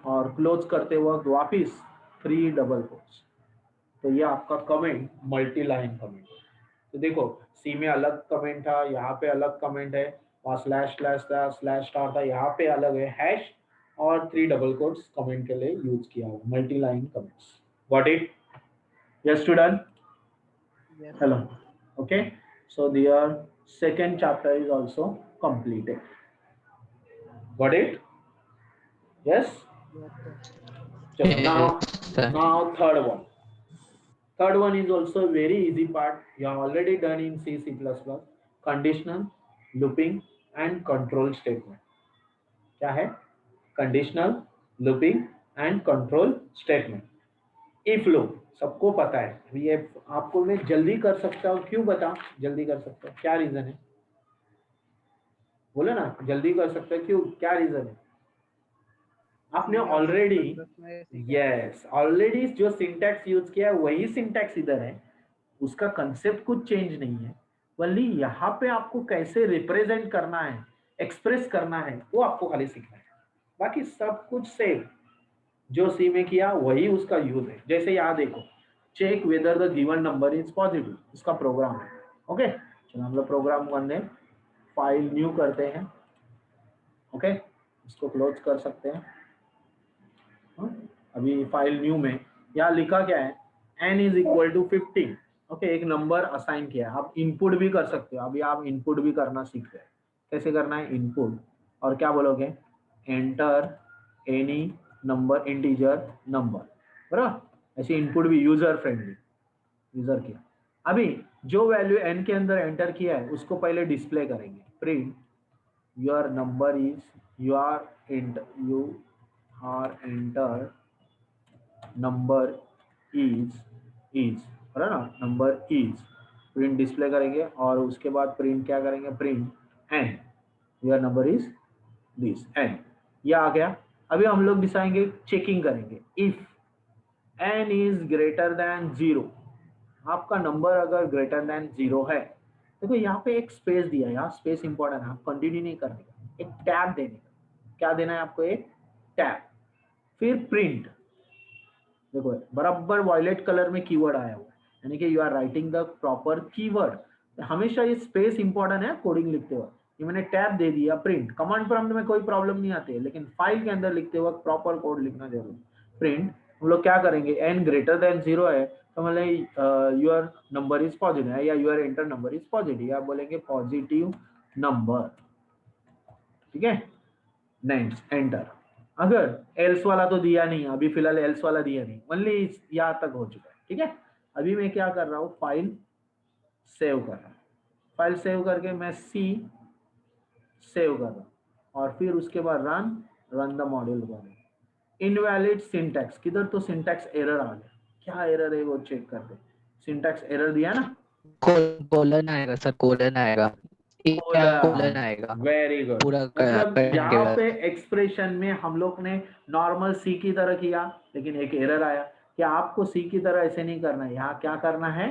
और क्लोज करते वक्त वापिस थ्री डबल कोट्स, तो ये आपका कमेंट मल्टी लाइन कमेंट। तो देखो सी में अलग कमेंट था, यहाँ पे अलग कमेंट है, वहाँ स्लैश स्लैश था, स्लैश स्टार था, यहाँ पे अलग है हैश और थ्री डबल कोट्स कमेंट के लिए यूज किया हुआ, multi line comments. Got it? Yes student? Yes. Hello. Okay. So their second chapter is also completed. Got it? Yes. Yes, sir. So now, Yes, sir. now third one. Third one is also a very easy part. You have already done in C, C++. Conditional, looping, and control statement. क्या है? Conditional, looping, and control statement. If loop सबको पता है, ये आपको मैं जल्दी कर सकता हूँ, क्यों बता जल्दी कर सकता हूँ, क्या रीजन है, बोले ना जल्दी कर सकते हैं, क्यों, क्या रीजन है, आपने C में ऑलरेडी, में सीखा है। यस ऑलरेडी जो सिंटैक्स यूज किया है वही सिंटैक्स इधर है, उसका कंसेप्ट कुछ चेंज नहीं है, वली यहाँ पे आपको कैसे रिप्रेजेंट करना है, एक्सप्रेस करना है, वो आपको खाली सीखना है, बाकी सब कुछ सेम जो सी में किया वही उसका यूज है। जैसे यहाँ देखो, check whether the given number is positive, इसका प्रोग्राम है। ओके चलो हम लोग प्रोग्राम करने, फाइल न्यू करते हैं, ओके इसको क्लोज कर सकते हैं। अभी फाइल न्यू में यहाँ लिखा क्या है, n is equal to 15, okay एक नंबर असाइन किया है, आप इनपुट भी कर सकते हो, अभी आप इनपुट भी करना सीख रहे हैं, कैसे करना है इनपुट, और क्या बोलोगे, enter any number integer number, बराबर, ऐसे इनपुट भी यूजर फ्रेंडली, यूजर किया। अभी जो वैल्यू n के अंदर एंटर किया है उसको पहले डिस्प्ले करेंगे, print your number is, you are enter number is है ना, नंबर इज प्रिंट डिस्प्ले करेंगे, और उसके बाद प्रिंट क्या करेंगे, print N, your number is this N, ये आ गया। अभी हम लोग दिखाएंगे, चेकिंग करेंगे, if N is greater than 0, आपका नंबर अगर ग्रेटर देन 0 है, देखो यहाँ पे एक स्पेस दिया है, यहाँ स्पेस इंपॉर्टेंट है, आप कंटिन्यू नहीं करने का, एक टैब देने का, क्या देना है आपको, एक टैब, फिर प्रिंट, देखो बराबर वॉयलेट कलर में कीवर्ड आया हुआ है, यानी कि you are writing the proper keyword, हमेशा ये स्पेस इंपॉर्टेंट है कोडिंग लिखते वक्त, ये मैंने टैब दे दिया, प्रिंट, कमांड प्रॉम्प्ट में कोई प्रॉब्लम नहीं आती है, लेकिन फाइल के अंदर लिखते वक्त प्रॉपर कोड लिखना जरूरी। प्रिंट हम लोग क्या करेंगे, एन ग्रेटर देन 0 है तो मतलब योर नंबर इज पॉजिटिव है, या your enter number is positive, या बोलेंगे पॉजिटिव नंबर, ठीक है, नेक्स्ट एंटर। अगर एल्स वाला तो दिया नहीं, अभी फिलहाल एल्स वाला दिया नहीं, ओनली यहाँ तक हो चुका है, ठीक है। अभी मैं क्या कर रहा हूँ, फाइल सेव कर रहा हूँ, फाइल सेव करके मैं सी सेव कर रहा हूँ, और फिर उसके बाद रन द मॉड्यूल कर, इनवैलिड सिंटैक्स, किधर तो सिंटैक्स एरर आ गया, क्या एरर है वो चेक कर दे, सिंटैक्स एरर दिया ना, कोलन आएगा सर, कोलन आएगा, कोलन आएगा, वेरी गुड, पूरा मतलब करने के यहाँ बाद। पे एक्सप्रेशन में हम लोग ने नॉर्मल सी की तरह किया, लेकिन एक एरर आया, क्या आपको सी की तरह ऐसे नहीं करना है, यहाँ क्या करना है,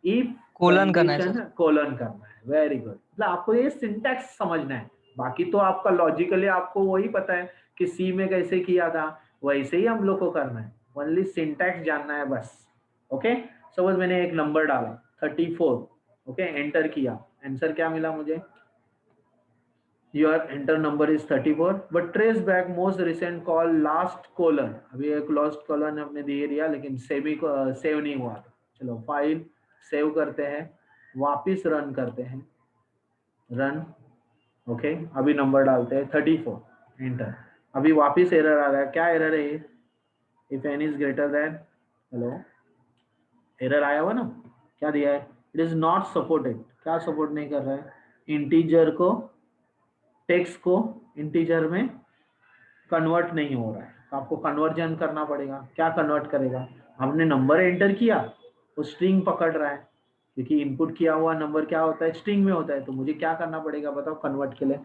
इफ कोलन करना है कंडीशन सर। कोलन करना है, वेरी गुड, मतलब आपको ये सिंटैक्स समझना है, बाकी तो आपका लॉजिकली आपको वही पता है कि सी में कैसे किया था, वैसे ही हम लोग को करना है, ओनली सिंटैक्स जानना है बस। ओके सपोज मैंने एक नंबर डाला 34, ओके एंटर किया, आंसर क्या मिला मुझे, your enter number is 34 but trace back most recent call last colon, अभी एक लास्ट कॉलन हमने दे दिया लेकिन सेमी सेव नहीं हुआ था, चलो फाइल सेव करते हैं, वापिस रन करते हैं, रन। ओके, अभी नंबर डालते हैं 34, एंटर। अभी वापिस एरर आ रहा है, क्या एरर है ये? If N is greater than, hello, error आया हुआ ना, क्या दिया है? It is not supported. क्या सपोर्ट नहीं कर रहा है? इंटीजर को, टेक्स्ट को इंटीजर में कन्वर्ट नहीं हो रहा है, तो आपको कन्वर्जन करना पड़ेगा। क्या कन्वर्ट करेगा? आपने नंबर एंटर किया, वो स्ट्रिंग पकड़ रहा है, क्योंकि इनपुट किया हुआ नंबर क्या होता है? स्ट्रिंग में होता है। तो मुझे क्या करना पड़ेगा बताओ कन्वर्ट के लिए?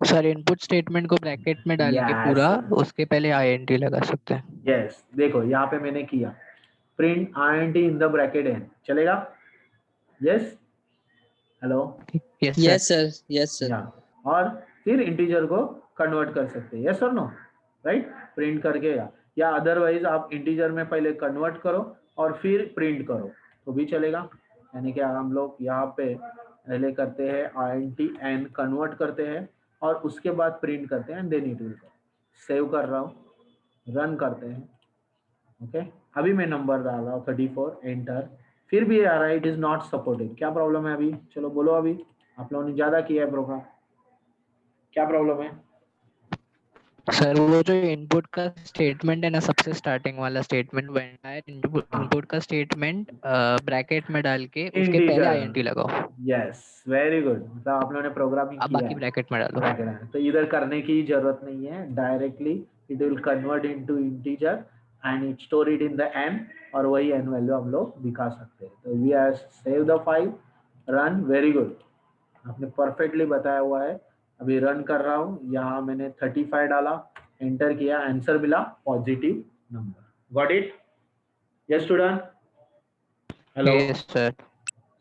सर इनपुट स्टेटमेंट को ब्रैकेट में डाल के यस पूरा उसके पहले आईएनटी लगा सकते हैं। यस, देखो यहाँ पे मैंने किया print INT in the bracket N, चलेगा? Yes, hello, yes Yes, sir. sir. Yes, sir. या, और फिर इंटीजर को कन्वर्ट कर सकते हैं, यस और नो, राइट? प्रिंट करके, या अदरवाइज आप इंटीजर में पहले कन्वर्ट करो और फिर प्रिंट करो तो भी चलेगा। यानी कि हम लोग यहाँ पे पहले करते हैं INT एन कन्वर्ट करते हैं और उसके बाद प्रिंट करते हैं, देन इट विल सेव कर रहा हूँ, रन करते हैं। ओके, अभी मैं नंबर डाल रहा हूँ 34, एंटर। फिर भी आ रहा है इट इज नॉट सपोर्टेड। क्या प्रॉब्लम है अभी? चलो बोलो, अभी आप लोगों ने ज्यादा किया है प्रोग्राम, क्या प्रॉब्लम है? सर वो जो इनपुट का स्टेटमेंट है ना, सबसे स्टार्टिंग वाला स्टेटमेंट, वो एंटायर इनपुट का स्टेटमेंट ब्रैकेट में डाल के उसके पहले इंटीजर, आईएनटी लगाओ, यस, वेरी गुड। मतलब आप लोगों ने प्रोग्रामिंग अब किया बाकी है, ब्रैकेट में डालो। ब्रैकेट है, तो इधर करने की जरूरत नहीं है, directly it will convert into integer and it store it in the N, और वही एन वैल्यू हम लोग दिखा सकते हैं। तो we are save the file, run, very good, आपने परफेक्टली बताया हुआ है। अभी रन कर रहा हूँ, यहाँ मैंने 35 डाला, एंटर किया, आंसर मिला positive number. Got it? Yes student, hello, yes sir.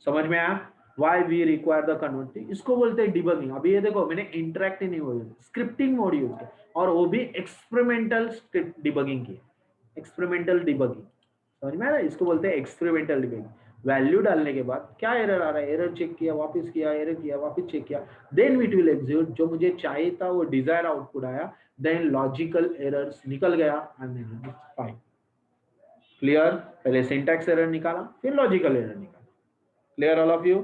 समझ में आया? Why we require the converting, इसको बोलते हैं डिबगिंग। अभी ये देखो मैंने इंटरैक्टिव नहीं बोला, स्क्रिप्टिंग मोड यूज किया, और वो भी एक्सपेरिमेंटल डिबगिंग की, एक्सपेरिमेंटल डिबगिंग। समझ में आ रहा है? इसको बोलते हैं एक्सपेरिमेंटल डिबगिंग। वैल्यू डालने के बाद क्या एरर आ रहा है, एरर चेक किया, वापस किया, एरर किया, वापस चेक किया, देन इट विल एग्जीक्यूट। जो मुझे चाहिए था वो डिजायर आउटपुट आया, देन लॉजिकल एरर्स निकल गया, एंड देन फाइन। क्लियर? पहले सिंटैक्स एरर निकाला, फिर लॉजिकल एरर निकाला। Clear all of you?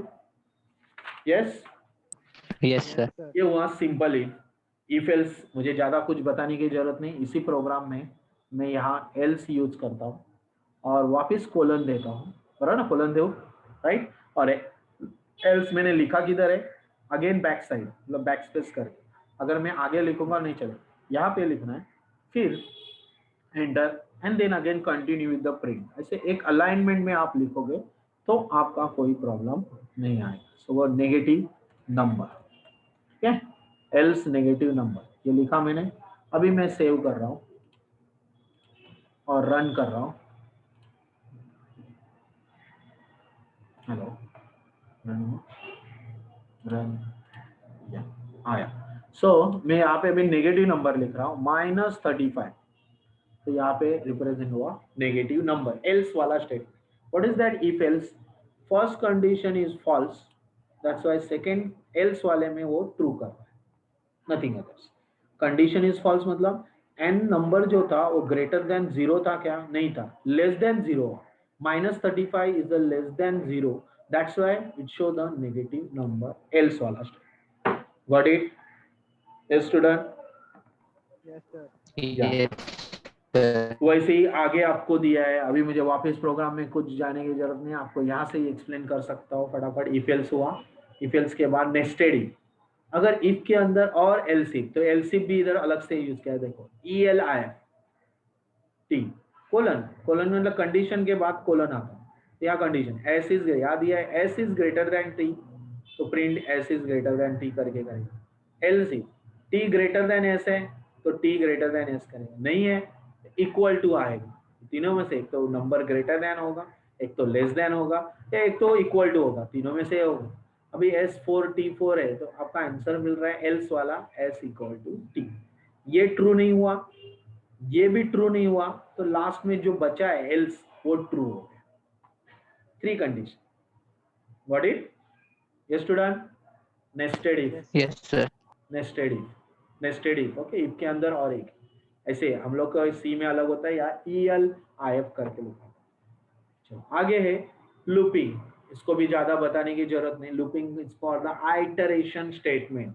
Yes, yes Yes, sir. sir. ये हुआ सिंपल इफ एल्स। मुझे ज्यादा कुछ बताने की जरूरत नहीं, इसी प्रोग्राम में मैं यहाँ एल्स यूज करता हूँ और वापस कोलन देता हूँ, बराबर ना? कोलन दो, राइट? और एल्स मैंने लिखा किधर है? अगेन बैक साइड, मतलब बैक स्पेस करके। अगर मैं आगे लिखूंगा नहीं चले, यहाँ पे लिखना है, फिर enter, and then again continue with the print. ऐसे एक अलाइनमेंट में आप लिखोगे तो आपका कोई प्रॉब्लम नहीं आएगा। सो वो नेगेटिव नंबर, ठीक है? एल्स नेगेटिव नंबर, ये लिखा मैंने। अभी मैं सेव कर रहा हूँ और रन कर रहा हूँ। हेलो, रन, रन, या आया। सो मैं यहाँ पे अभी नेगेटिव नंबर लिख रहा हूँ, -35। तो यहाँ पे रिप्रेजेंट हुआ नेगेटिव नंबर, एल्स वाला statement. What is that? If else first condition is false, that's why second else वाले में वो ट्रू कर रहा है, nothing others. Condition is false मतलब एन नंबर जो था वो ग्रेटर देन 0 था क्या? नहीं था, less than 0। -35 is the less than 0, that's why it show the negative number, else वाला स्टेटमेंट। Got it? Yes student? Yes, sir. Yeah, yes वैसे ही आगे आपको दिया है। अभी मुझे वापस प्रोग्राम में कुछ जाने की जरूरत नहीं है, आपको यहाँ से ही एक्सप्लेन कर सकता हूँ फटाफट। इफ एल्स हुआ, इफ एल्स के बाद नेस्टेड इफ। अगर इफ के अंदर और एल्स इफ, तो एल्स इफ भी इधर अलग से यूज किया है, देखो ELIF टी, कोलन, कोलन मतलब कंडीशन के बाद कोलन आता है। यहाँ कंडीशन एस इज, याद दिया है S is greater than T, तो print S is greater than T करके करेगा। Else if T greater than S है तो टी ग्रेटर देन एस करेगा, नहीं है इक्वल टू आएगा। तीनों में से एक तो नंबर ग्रेटर देन होगा, एक तो लेस देन होगा, या एक तो इक्वल टू होगा, तीनों में से होगा। अभी S4T4 है तो आपका आंसर मिल रहा है एल्स वाला S इक्वल टू टी। ये ट्रू नहीं हुआ, ये भी ट्रू नहीं हुआ, तो लास्ट में जो बचा है एल्स, वो ट्रू हो गया। 3 condition. What it? Yes student? Nested if, Yes, sir. Yes sir. Nested if, nested if. Okay, if के अंदर और एक, ऐसे हम लोग का सी में अलग होता है, या ELIF करके लिखा है। चलो आगे है लूपिंग, इसको भी ज्यादा बताने की जरूरत नहीं। Looping is for the iteration statement,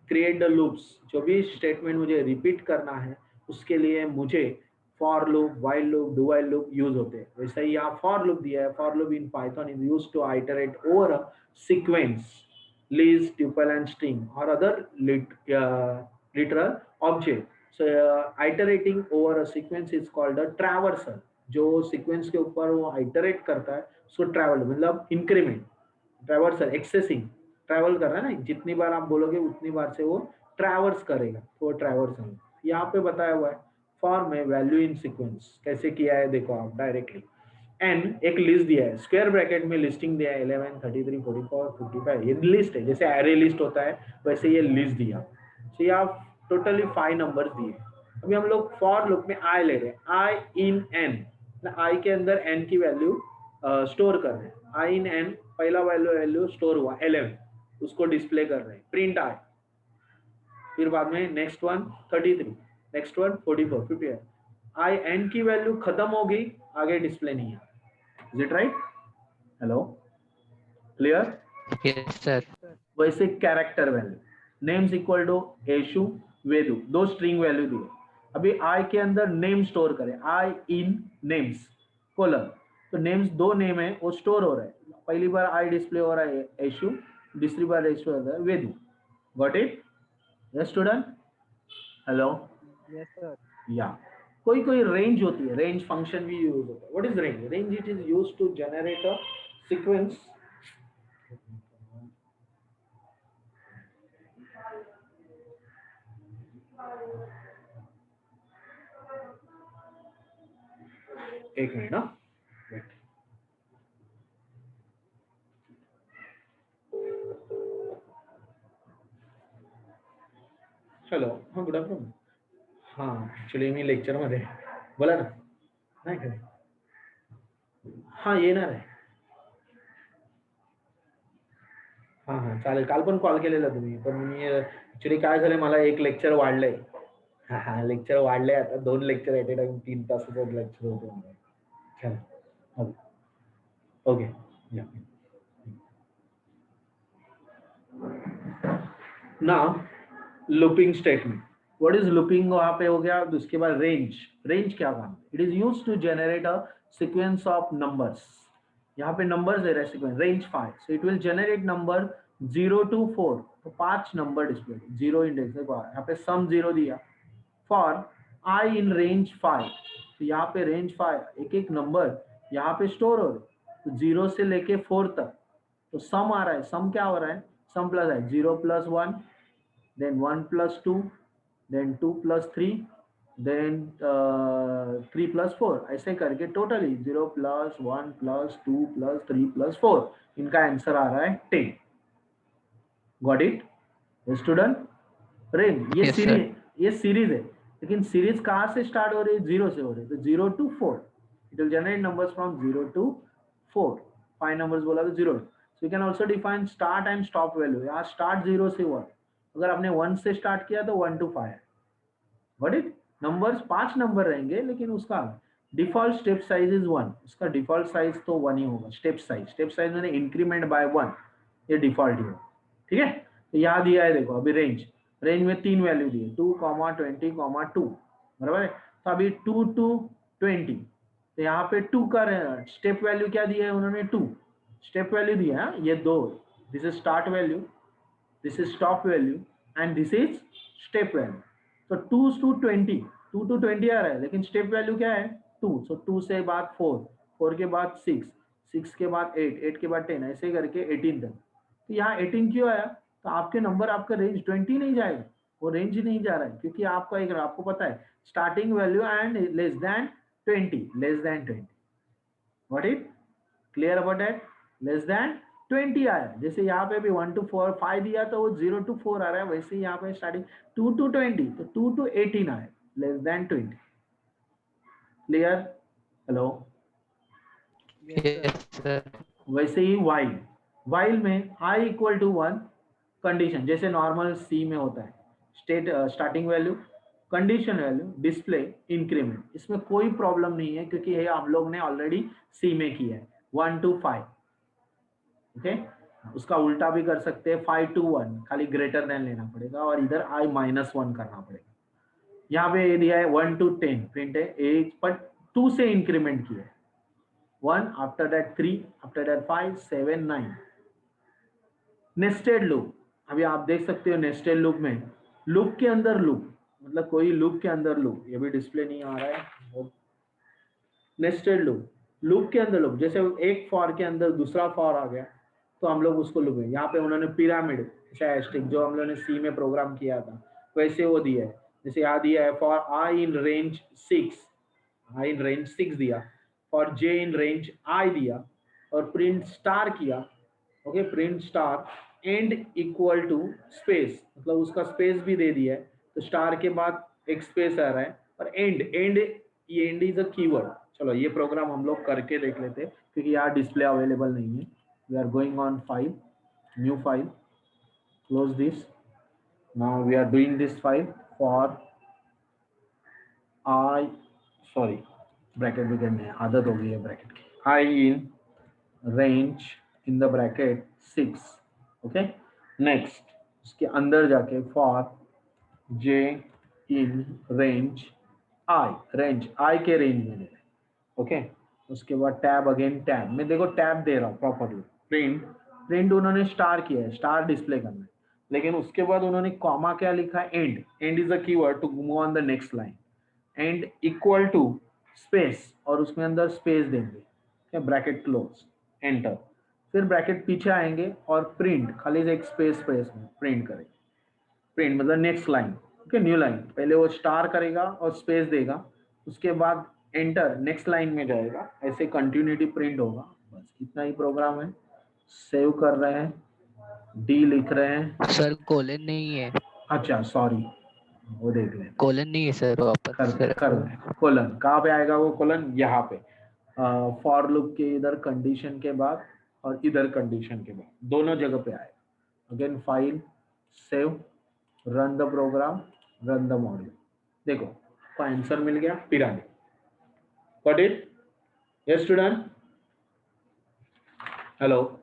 create the loops. जो भी स्टेटमेंट मुझे रिपीट करना है उसके लिए मुझे for loop, while loop, do while loop use होते हैं। वैसे ही यहाँ फॉर लूप दिया है। For loop in Python is used to iterate over a sequence, list, tuple and string or other literal object. So iterating over a sequence is called a traversal. जो sequence के ऊपर वो iterate करता है उसको travel मतलब increment, traversal, accessing, travel कर रहा है ना, जितनी बार आप बोलोगे उतनी बार से वो ट्रैवर्स करेगा, तो वो ट्रैवर्सल। यहाँ पे बताया हुआ है फॉर में वैल्यू इन सीक्वेंस कैसे किया है, देखो आप डायरेक्टली। एन एक लिस्ट दिया है, स्क्वायर ब्रैकेट में लिस्टिंग दिया है 11, 33, 44, 55, ये लिस्ट है, जैसे एरे लिस्ट होता है वैसे ये लिस्ट दिया। तो ये आप टोटली 5 नंबर्स दिए। अभी हम लोग फॉर लूप में आई ले रहे हैं, आई इन एन, आई के अंदर एन की वैल्यू स्टोर कर रहे हैं। आई इन एन पहला वैल्यू स्टोर हुआ 11, उसको डिस्प्ले कर रहे हैं, प्रिंट आई। फिर बाद में next one 33, next one 44, 50, I N की वैल्यू खत्म हो गई, आगे डिस्प्ले नहीं है। Is it right? Hello? Clear? Yes, sir. वैसे character value, names equal to Yeshu, Vedu, दो स्ट्रिंग वैल्यू दिए। अभी आई के अंदर नेम स्टोर करें, आई इन नेम्स कोलन, तो नेम्स दो नेम है वो स्टोर हो रहा है। पहली बार आई डिस्प्ले हो रहा है येशु, दूसरी बार डिस्प्ले हो रहा है Vedu. Got it? Yes student? Hello? Yes, sir. या कोई कोई रेंज होती है, रेंज फंक्शन भी यूज होता है। What is range? Range it is used to generate a sequence एक मिनट ना, चलो। हाँ गुड आफ्टरनून। हाँ ऍक्च्युली मी लेक्चर मध्ये, बोला ना, नाही काय, हाँ येणार आहे, हाँ हाँ चालेल। काल पण कॉल केलेला तुम्ही, पण मी ऍक्च्युली काय झालंय, मला एक लेक्चर वाढलंय। हा हा लेक्चर वाढलंय, आता 2 लेक्चर एट ए टाइम, 3 तासाचं लेक्चर होतं। चलो ओके या now looping statement. What is looping? वहां पे हो गया। उसके बाद रेंज, रेंज क्या काम? It is used to generate a sequence of numbers. यहाँ पे नंबर्स दे रहा है sequence, range 5, so it will generate number 0 to 4, तो 5 नंबर डिस्प्ले, 0 इंडेक्स। देखो यहाँ पे सम 0 दिया। फॉर आई इन रेंज 5, तो यहाँ पे रेंज 5 एक एक नंबर यहाँ पे स्टोर हो रहे, तो 0 से लेके 4 तक, तो सम आ रहा है। सम क्या हो रहा है? सम प्लस है 0 plus 1, then 1 plus 2, then 2 plus 3, then 3 plus 4, ऐसे करके totally 0 plus 1 plus 2 plus 3 plus 4, इनका आंसर आ रहा है 10। Got it student? रेंज ये Yes, sir. सीरीज, ये सीरीज है, लेकिन सीरीज कहाँ से स्टार्ट हो रही है? 0 से हो रही है, तो 0 to 4, it will generate numbers from 0 to 4, 5 numbers बोला तो 0। So you can also define start and stop value. यहाँ स्टार्ट 0 से हुआ, अगर आपने 1 से स्टार्ट किया तो 1 to 5। What it? Numbers 5 number रहेंगे, लेकिन उसका डिफॉल्ट स्टेप साइज इज 1, उसका डिफॉल्ट साइज तो 1 ही होगा। स्टेप साइज मैंने इंक्रीमेंट बाय 1, ये डिफॉल्ट ही होगा। ठीक है, तो यहाँ दिया है देखो, अभी रेंज, रेंज में 3 वैल्यू दी है, 2, 20, 2, बराबर है। तो अभी 2 to 20, तो यहाँ पे 2 का स्टेप वैल्यू क्या दिया है उन्होंने? 2 स्टेप वैल्यू दिया है, ये 2, this is start value, this is stop value and this is step value. तो 2 to 20, 2 to 20 आ रहा है, लेकिन स्टेप वैल्यू क्या है? 2, सो 2 से बाद 4, 4 के बाद 6, 6 के बाद 8, 8 के बाद 10, ऐसे करके 18 तक। तो यहाँ 18 क्यों आया? तो आपके नंबर, आपका रेंज 20 नहीं जाएगा, वो रेंज ही नहीं जा रहा है, क्योंकि आपका एक, आपको पता है starting value and less than 20, less than 20। What it? Clear about that? Less than 20 आया। जैसे यहाँ पे भी 1 to 4, 5 दिया तो वो 0 to 4 आ रहा है, वैसे ही यहाँ पे स्टार्टिंग 2 to 20, तो 2 to 18 आया, less than 20। Clear? Hello? Yes, sir. Yes, sir. वैसे ही वाइल, वाइल में i इक्वल टू 1 कंडीशन, जैसे नॉर्मल सी में होता है, state starting value, condition value, display, increment. इसमें कोई प्रॉब्लम नहीं है, क्योंकि ये हम लोग ने ऑलरेडी सी में किया है 1 to 5। ओके, उसका उल्टा भी कर सकते हैं, 5 to 1 खाली ग्रेटर देन लेना पड़ेगा और इधर i-1 करना पड़ेगा। यहाँ पे ये दिया है 1 to 10 प्रिंट है, एक पर 2 से इंक्रीमेंट किया है, 1 after that 3 after that 5 7 9। Nested loop, अभी आप देख सकते हो नेस्टेड लूप में लूप के अंदर लूप, मतलब कोई लूप के अंदर लूप, ये भी डिस्प्ले नहीं आ रहा है। नेस्टेड लूप, लूप के अंदर लूप, जैसे एक फॉर के अंदर दूसरा फॉर आ गया तो हम लोग उसको लूप है। यहाँ पे उन्होंने पिरामिड स्टैटिस्टिक जो हम लोगों ने सी में प्रोग्राम किया था वैसे वो दिया है, जैसे यहाँ दिया है for I in range 6, I in range 6 दिया, for J in range I दिया और प्रिंट स्टार किया। Okay, print star end equal to space, मतलब उसका स्पेस भी दे दिया है, तो स्टार के बाद एक स्पेस आ रहा है और एंड एंड, ये एंड इज अ कीवर्ड। चलो ये प्रोग्राम हम लोग करके देख लेते हैं क्योंकि यहाँ डिस्प्ले अवेलेबल नहीं है। We are going on file, new file, close this. Now we are doing this file for I, sorry bracket भी करने हैं, आदत हो गई है ब्रैकेट की। I in range in the bracket 6। Okay, next उसके अंदर जाके for J in range I, range I के रेंज में दे रहे। ओके, उसके बाद टैब, अगेन टैब में देखो टैब दे रहा हूँ प्रॉपरली। प्रिंट, प्रिंट उन्होंने स्टार किया है, स्टार डिस्प्ले करना है, लेकिन उसके बाद उन्होंने कॉमा क्या लिखा है, end, end is a keyword to move on the next line, end equal to space और उसमें अंदर स्पेस देंगे, ब्रैकेट क्लोज, एंटर, फिर ब्रैकेट पीछे आएंगे और प्रिंट, खाली एक स्पेस स्पेस में प्रिंट करेंगे। प्रिंट मतलब next line, okay, new line, पहले वो स्टार करेगा और स्पेस देगा, उसके बाद एंटर, नेक्स्ट लाइन में जाएगा, ऐसे कंटिन्यूटी प्रिंट होगा। बस इतना ही प्रोग्राम है। सेव कर रहे हैं, डी लिख रहे हैं, सर कोलन नहीं है, अच्छा सॉरी, वो देख लेते हैं, कोलन नहीं है सर, वापस सर। कर रहे हैं। कोलन कहाँ पे आएगा वो कोलन, यहाँ पे फॉर लूप के इधर कंडीशन के बाद और इधर कंडीशन के बाद, दोनों जगह पे आएगा। Again file, save, run the program, run the module. देखो आपको आंसर मिल गया, pyramid. Got it? Yes student, hello,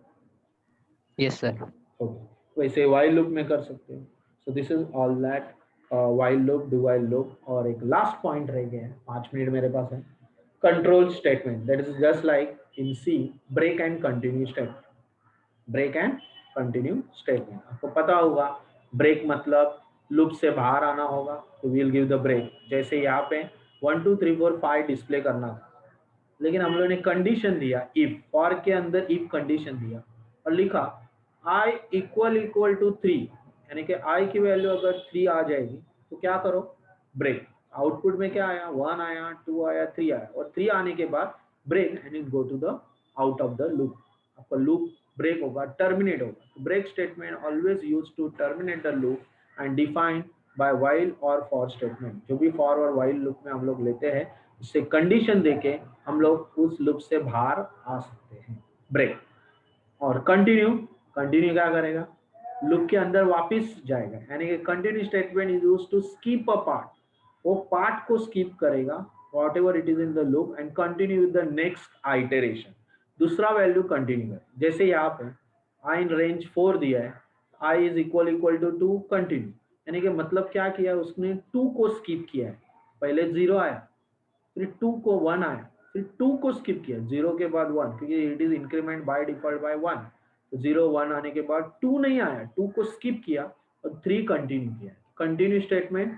yes sir. Okay, वैसे वाइल लूप में कर सकते हो। So this is all that while loop, do while loop. और एक लास्ट पॉइंट रह गया है, 5 मिनट मेरे पास है। Control statement, that is just like in C, break and continue statement, break and continue statement. आपको पता होगा ब्रेक मतलब लूप से बाहर आना होगा, तो वील गिव द ब्रेक। जैसे यहाँ पे 1 2 3 4 5 डिस्प्ले करना था, लेकिन हम लोगों ने कंडीशन दिया, इफ, फॉर के अंदर इफ कंडीशन दिया और लिखा i इक्वल टू 3, यानी कि i की वैल्यू अगर 3 आ जाएगी तो क्या करो, ब्रेक। आउटपुट में क्या आया, 1 आया, 2 आया, 3 आया, और 3 आने के बाद break and it go to the out of the loop. आपका लूप ब्रेक होगा, टर्मिनेट होगा। Break statement always use to terminate the loop and defined by while और फॉर स्टेटमेंट। जो भी फॉर और व्हाइल लूप में हम लोग लेते हैं, उससे कंडीशन देके हम लोग उस लूप से बाहर आ सकते हैं। ब्रेक और कंटिन्यू, कंटिन्यू क्या करेगा, लूप के अंदर वापस जाएगा, यानी कि continue statement is used to skip a part, वो पार्ट को स्किप करेगा whatever it is in the loop and continue with the next iteration, दूसरा वैल्यू कंटिन्यू है। जैसे यहाँ पे आई इन रेंज 4 दिया है, I is equal to 2 continue, यानी कि मतलब क्या किया है उसने, 2 को स्किप किया है। पहले 0 आया, फिर 2 को 1 आया, फिर 2 को स्किप किया, 0 के बाद 1, क्योंकि it is increment by default by 1, तो 0 1 आने के बाद 2 नहीं आया, 2 को स्किप किया और 3 कंटिन्यू किया। कंटिन्यू स्टेटमेंट,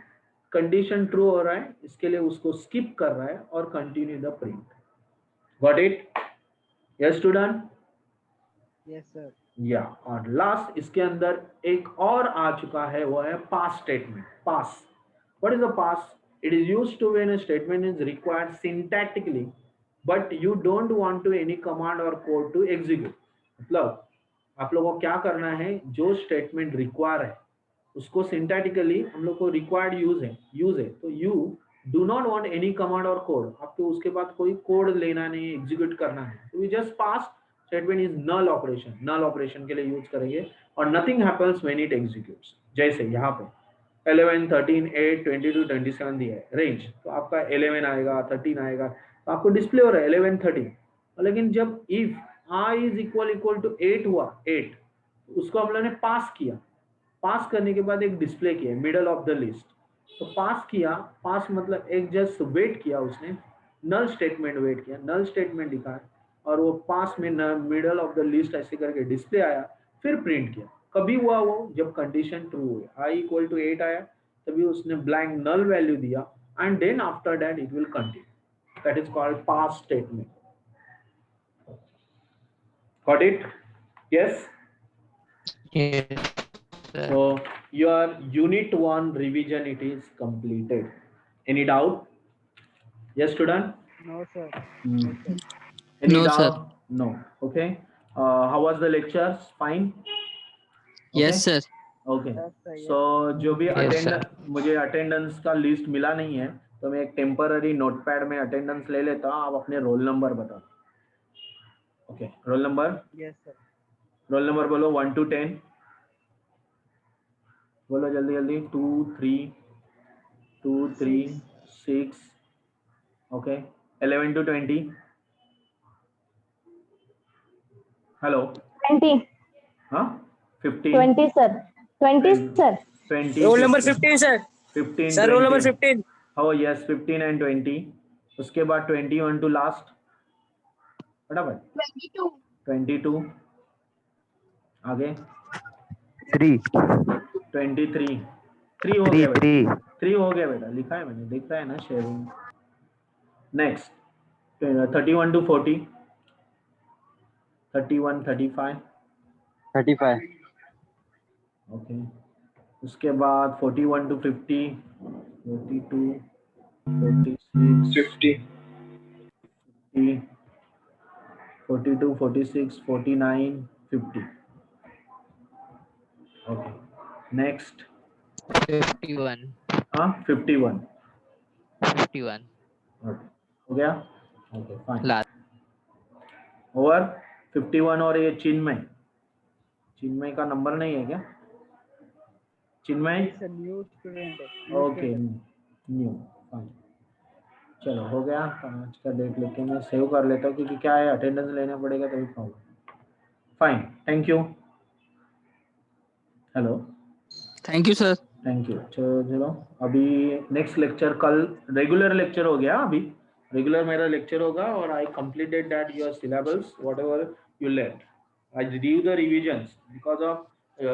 कंडीशन ट्रू हो रहा है, इसके लिए उसको स्किप कर रहा है और continue the print. Got it? Yes student? Yes, sir. या, और लास्ट इसके अंदर एक और आ चुका है, वो है pass statement. Pass, what is the pass? It is used to when a statement is required syntactically but you don't want to any command और कोड टू एग्जीक्यूट। मतलब आप लोगों को क्या करना है, जो स्टेटमेंट रिक्वायर है उसको सिंटैटिकली हम लोग को रिक्वायर्ड यूज है, तो you do not want any command और कोड, आपको उसके बाद कोई कोड लेना नहीं, एग्जीक्यूट करना है, तो we just pass statement is null operation, null operation के लिए यूज करेंगे और nothing happens when it executes. जैसे यहाँ पे 11 13 8 22 27 दिया है रेंज, तो आपका 11 आएगा, 13 आएगा, तो आपको डिस्प्ले हो रहा है 11 13, लेकिन जब if I is equal to 8 हुआ 8, उसको हम लोगों ने पास किया, पास करने के बाद एक डिस्प्ले किया मिडल ऑफ द लिस्ट, तो पास किया, पास मतलब एक जस्ट वेट किया उसने, नल स्टेटमेंट वेट किया, नल स्टेटमेंट लिखा है और वो पास में मिडल ऑफ द लिस्ट ऐसे करके डिस्प्ले आया, फिर प्रिंट किया। कभी हुआ वो जब कंडीशन ट्रू हुई, आई इक्वल टू 8 आया, तभी उसने ब्लैंक नल वैल्यू दिया and then after that it will continue, that is called pass statement. Got it? Yes. Yes, sir. So your unit 1 revision it is completed. Any doubt? Yes, student? No, sir. Hmm. No, sir. Any No, sir. doubt? No. Okay. How was the lectures? Fine? Yes, sir. Okay. Yes, sir. Yes. So जो भी Yes, sir. मुझे attendance का list मिला नहीं है, तो मैं एक टेम्पररी नोटपैड में अटेंडेंस ले लेता हूँ, आप अपने रोल नंबर बताओ। Okay, roll number? Yes, sir. Roll number बोलो 1 to 10, बोलो जल्दी जल्दी। 2 3 2 3 6, okay, 11 to 20, hello, 20, huh, 15, 20, sir. 20, 20, sir. 20, roll number 15, 15, sir. 15, Sir, roll number 20, 15. oh yes, 15 and 20, उसके बाद 21 to last, फटाफट। 22. 22, आगे 3 23, 3 हो 3 गया बेटा, 3 3 हो गया बेटा, लिखा है मैंने, दिख रहा है ना शेयरिंग। नेक्स्ट 31 to 40, 31 35, 35 ओके, उसके बाद 41 to 50, 42 46 50 50, 42 46 49 50, ओके। नेक्स्ट 51. 51, 51. ओके, हो गया, ओके फाइन। Last. ओवर 51, और ये चिन्मय, चिन्मय का नंबर नहीं है क्या? चिन्मय, It's a new student. Okay, new, fine. चलो हो गया, आज का डेट लेके मैं सेव कर लेता हूँ, क्योंकि क्या है अटेंडेंस लेना पड़ेगा तभी problem. Fine, thank you. Hello, Thank you, sir. Thank you. चलो अभी नेक्स्ट लेक्चर, कल रेगुलर लेक्चर हो गया, अभी रेगुलर मेरा लेक्चर होगा, और I completed that your syllabus whatever you learn, I do the revisions, because of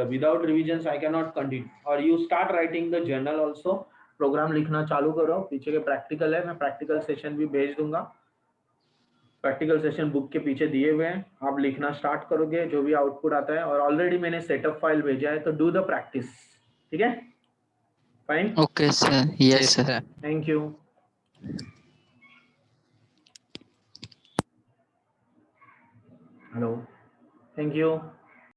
without revisions I can not continue, और you start writing the journal also, program लिखना चालू करो, पीछे के प्रैक्टिकल है, मैं प्रैक्टिकल सेशन भी भेज दूंगा, प्रैक्टिकल सेशन बुक के पीछे दिए हुए हैं, आप लिखना स्टार्ट करोगे, जो भी आउटपुट आता है, और ऑलरेडी मैंने सेटअप फाइल भेजा है, तो डू द प्रैक्टिस, ठीक है? Fine, Okay, sir. Yes, sir. Thank you. Hello, thank you.